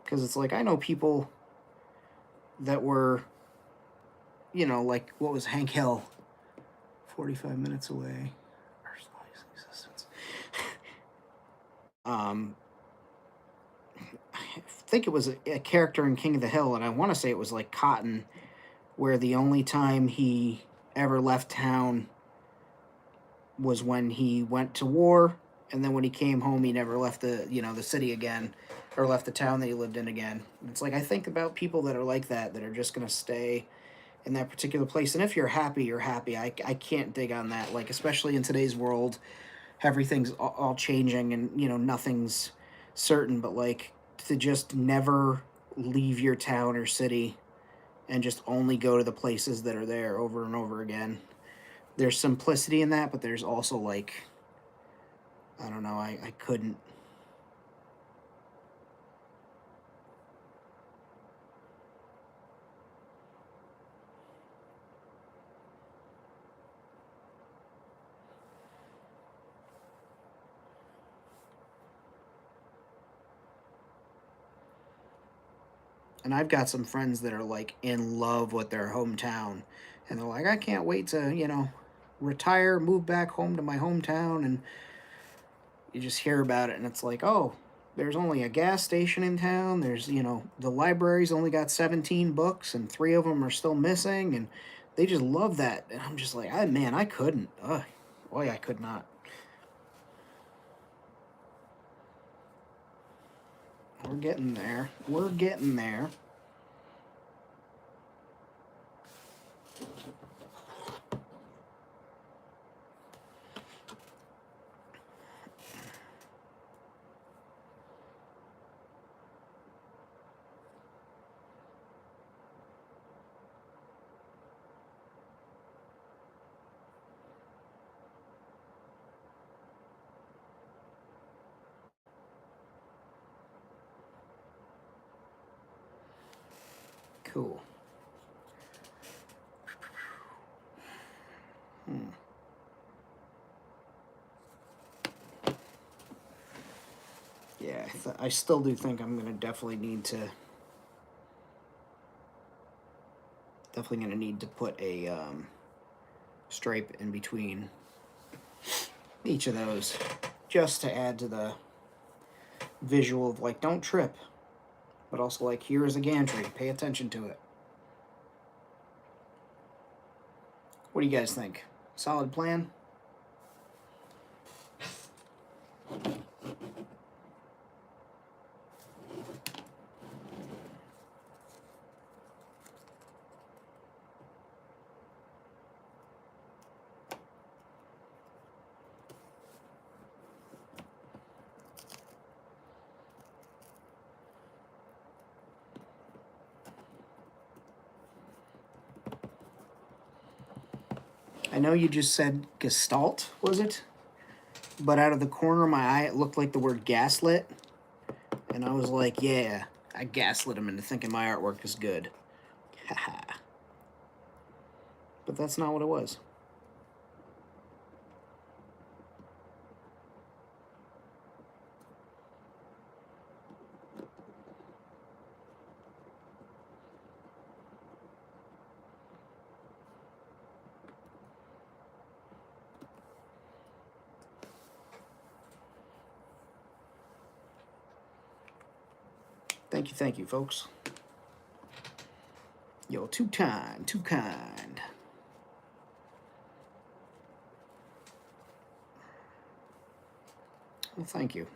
Because it's like I know people that were, you know, like what was Hank Hill, 45 minutes away. Existence. um, I think it was a character in King of the Hill, and I want to say it was like Cotton, where the only time he ever left town was when he went to war, and then when he came home, he never left the city again, or left the town that he lived in again. And it's like I think about people that are like that are just gonna stay in that particular place, and if you're happy, you're happy. I can't dig on that, like especially in today's world, everything's all changing, and you know nothing's certain. But like to just never leave your town or city and just only go to the places that are there over and over again. There's simplicity in that, but there's also like I don't know, I couldn't. And I've got some friends that are like in love with their hometown, and they're like, I can't wait to, you know, retire, move back home to my hometown. And you just hear about it, and it's like, oh, there's only a gas station in town. There's, you know, the library's only got 17 books, and 3 of them are still missing. And they just love that. And I'm just like, man, I couldn't. Ugh, boy, I could not. We're getting there. We're getting there. Cool. Hmm. Yeah, I still do think I'm gonna Definitely going to need to put a stripe in between each of those just to add to the visual of like, don't trip, but also like, here is a gantry, pay attention to it. What do you guys think? Solid plan? I know you just said Gestalt, was it? But out of the corner of my eye, it looked like the word gaslit. And I was like, yeah, I gaslit him into thinking my artwork is good. Haha. But that's not what it was. Thank you, folks. Yo, too kind, too kind. Well, thank you.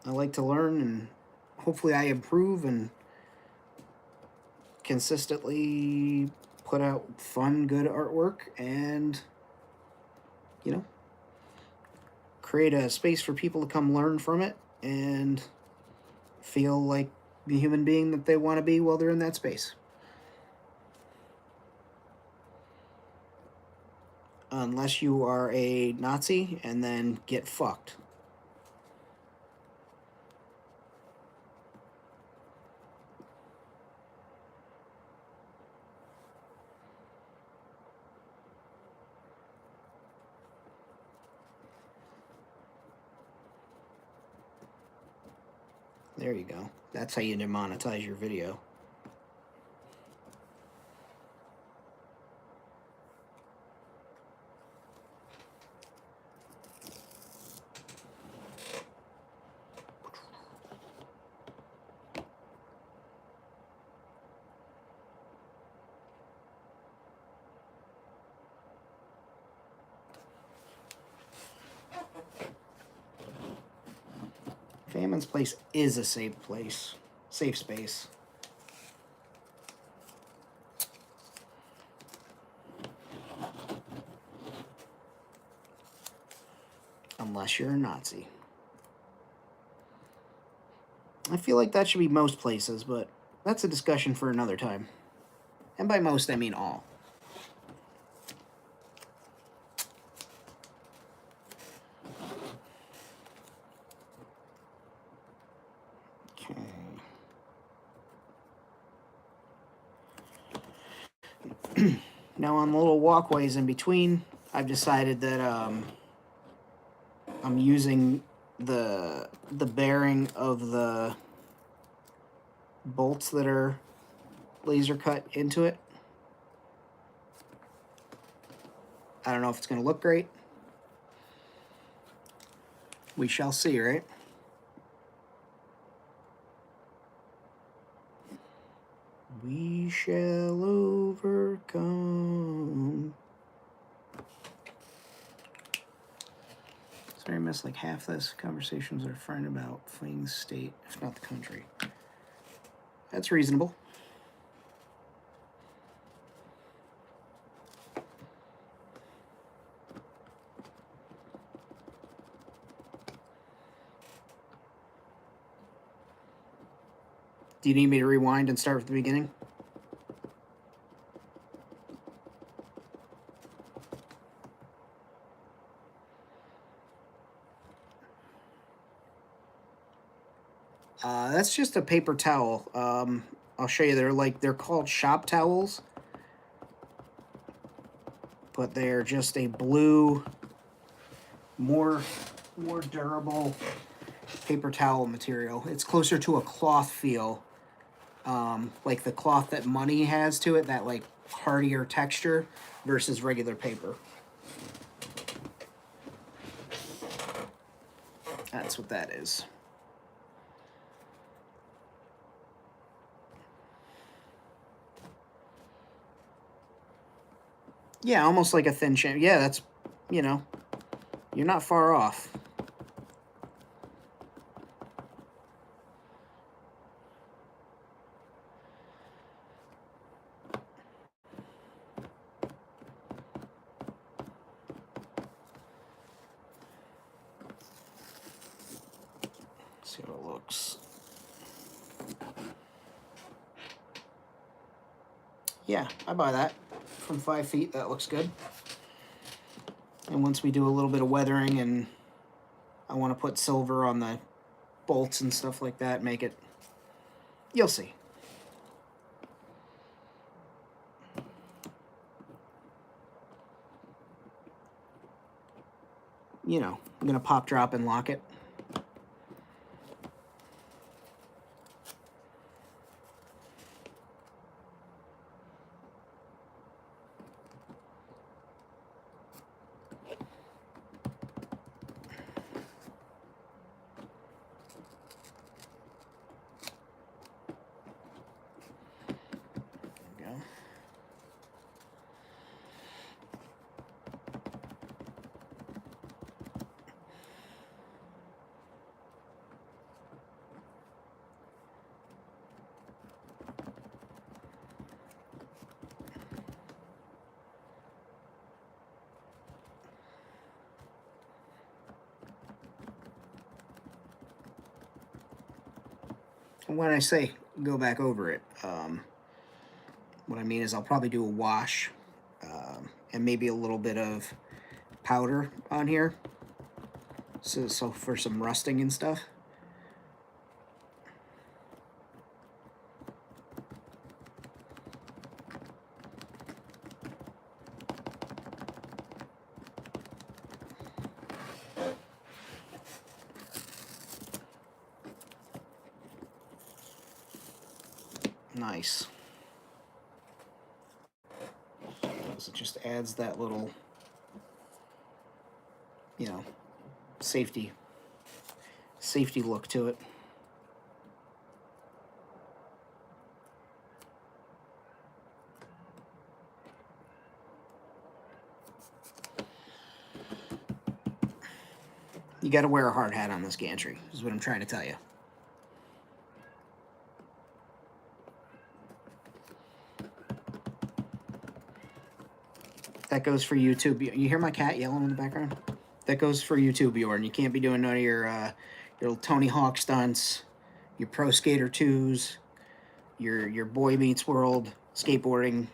I like to learn, and hopefully I improve and consistently put out fun, good artwork, and, you know, create a space for people to come learn from it and feel like the human being that they want to be while they're in that space. Unless you are a Nazi, and then get fucked. There you go. That's how you demonetize your video. Famines Place is a safe place. Safe space. Unless you're a Nazi. I feel like that should be most places, but that's a discussion for another time. And by most, I mean all. Okay. Now on the little walkways in between, I've decided that I'm using the bearing of the bolts that are laser cut into it. I don't know if it's going to look great. We shall see, right? We shall overcome. Sorry, I missed like half this. Conversations with a friend about fleeing the state, if not the country. That's reasonable. Do you need me to rewind and start at the beginning? That's just a paper towel. I'll show you. They're called shop towels, but they're just a blue, more more durable paper towel material. It's closer to a cloth feel, like the cloth that Money has to it, that like hardier texture versus regular paper. That's what that is. Yeah, almost like a thin sham. Yeah, that's, you know, you're not far off. Let's see how it looks. Yeah, I buy that. From 5 feet, that looks good. And once we do a little bit of weathering and I want to put silver on the bolts and stuff like that, make it, you'll see. You know, I'm gonna pop, drop, and lock it. There we go. And when I say go back over it, what I mean is I'll probably do a wash and maybe a little bit of powder on here, so for some rusting and stuff. Nice. So it just adds that little, you know, safety look to it. You got to wear a hard hat on this gantry, is what I'm trying to tell you. That goes for you too. You hear my cat yelling in the background? That goes for you too, Bjorn. You can't be doing none of your Tony Hawk stunts, your Pro Skater 2s, your Boy Meets World skateboarding.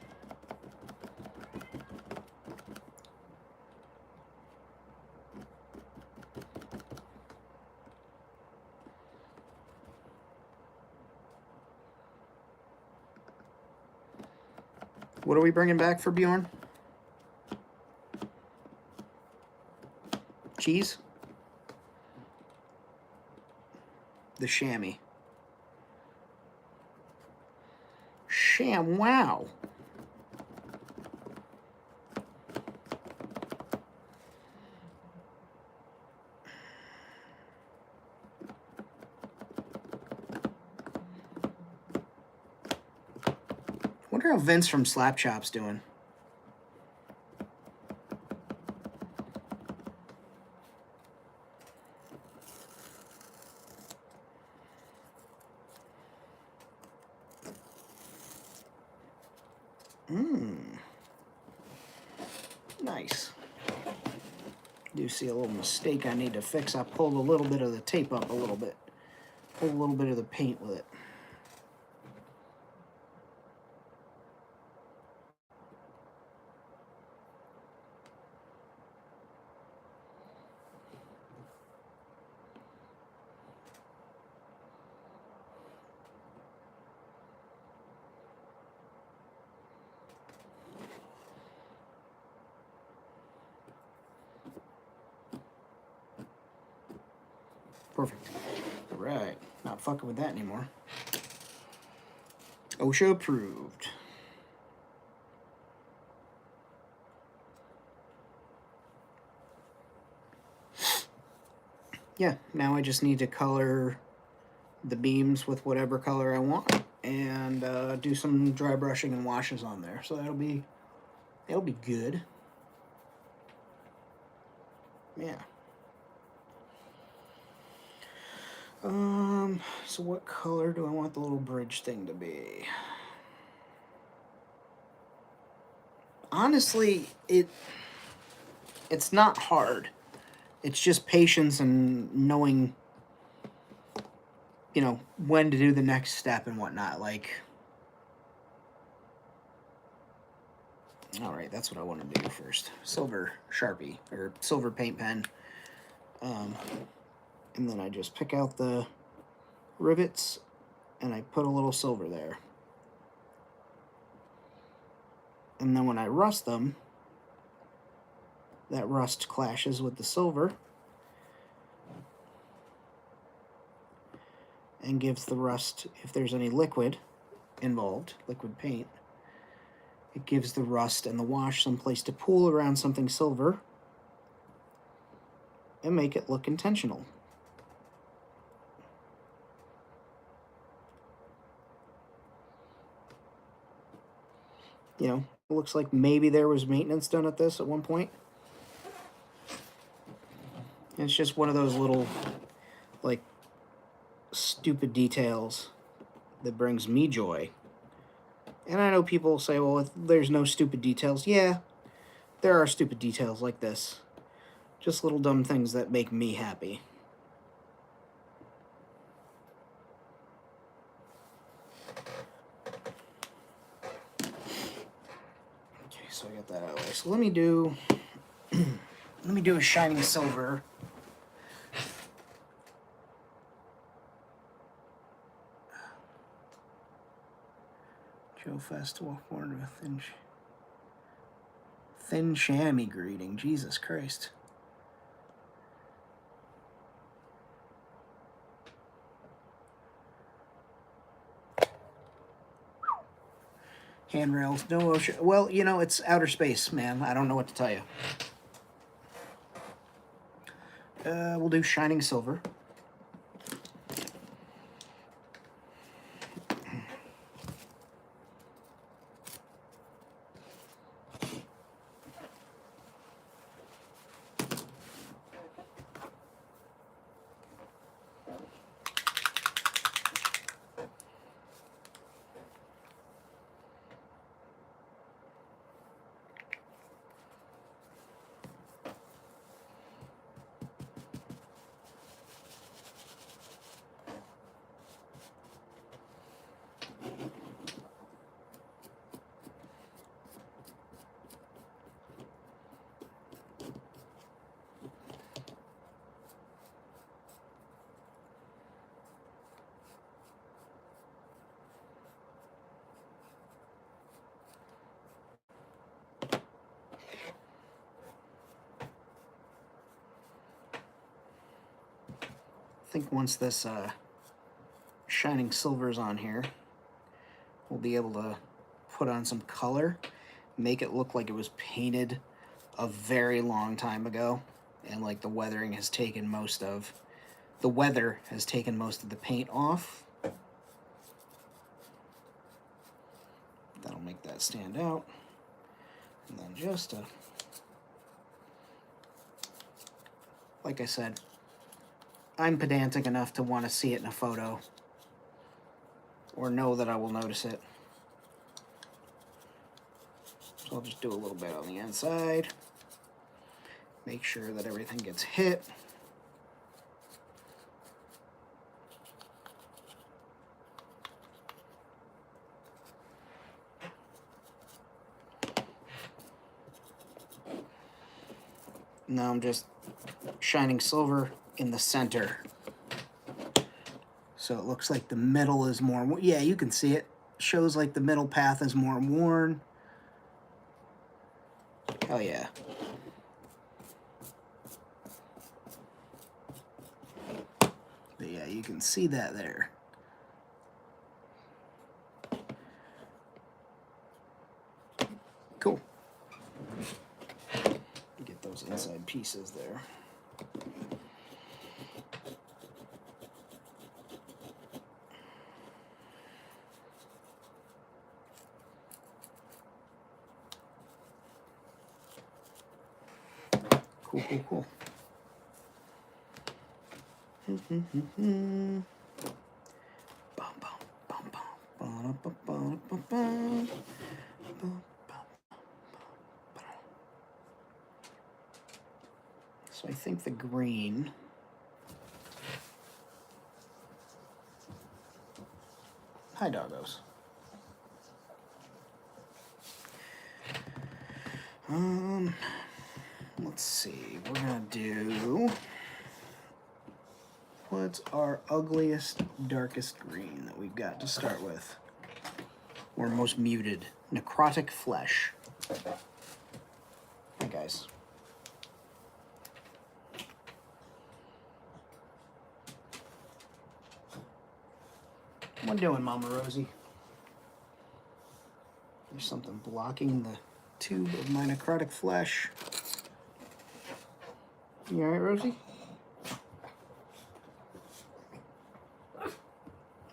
What are we bringing back for Bjorn? Cheese? The chamois. Wow. Wonder how Vince from Slap Chop's doing. Nice. Do see a little mistake I need to fix. I pulled a little bit of the tape up a little bit. Pulled a little bit of the paint with it. Perfect. All right. Not fucking with that anymore. OSHA approved. Yeah, now I just need to color the beams with whatever color I want and do some dry brushing and washes on there. So that'll be good. Yeah. So what color do I want the little bridge thing to be? Honestly, it's not hard. It's just patience and knowing, you know, when to do the next step and whatnot. Like, all right, that's what I want to do first. Silver Sharpie or silver paint pen. And then I just pick out the rivets and I put a little silver there. And then when I rust them, that rust clashes with the silver and gives the rust, if there's any liquid involved, liquid paint, it gives the rust and the wash some place to pool around something silver and make it look intentional. You know, it looks like maybe there was maintenance done at this at one point. And it's just one of those little, like, stupid details that brings me joy. And I know people say, well, there's no stupid details. Yeah, there are stupid details like this. Just little dumb things that make me happy. Okay, so I got that out of the way. So let me do a shining silver. Joe Fest to walk forward with thin chamois greeting. Jesus Christ. Handrails, no ocean. Well, you know, it's outer space, man. I don't know what to tell you. We'll do shining silver. I think once this shining silver's on here, we'll be able to put on some color, make it look like it was painted a very long time ago, and like the weather has taken most of the paint off. That'll make that stand out. And then just like I said, I'm pedantic enough to want to see it in a photo or know that I will notice it. So I'll just do a little bit on the inside. Make sure that everything gets hit. Now I'm just shining silver in the center. So it looks like the middle is more, yeah, you can see it. Shows like the middle path is more worn. Hell yeah. you can see that there. Cool. Get those inside pieces there. Cool, cool, cool. So I think the green hi doggos. Let's see. We're gonna do what's our ugliest, darkest green that we've got to start with. Or most muted. Necrotic Flesh. Hi guys. What doing, Mama Rosie? There's something blocking the tube of my Necrotic Flesh. You alright, Rosie?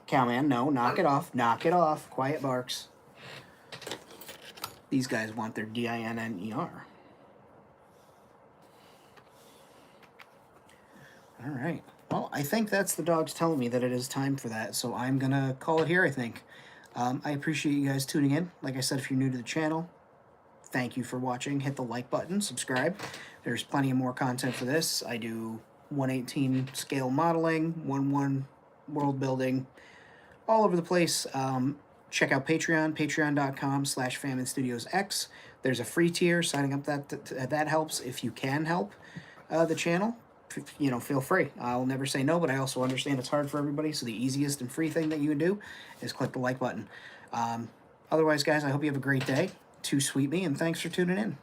Cowman, no, knock it off. Knock it off. Quiet barks. These guys want their DINNER. Alright. Well, I think that's the dogs telling me that it is time for that, so I'm going to call it here, I think. I appreciate you guys tuning in. Like I said, if you're new to the channel, thank you for watching. Hit the like button, subscribe. There's plenty of more content for this. I do 1/18 scale modeling, 1/1 world building, all over the place. Check out Patreon, patreon.com/FamineStudiosX. There's a free tier. Signing up that helps if you can help the channel. You know, feel free. I'll never say no, but I also understand it's hard for everybody, so the easiest and free thing that you can do is click the like button. Otherwise, guys, I hope you have a great day. Too sweet me, and thanks for tuning in.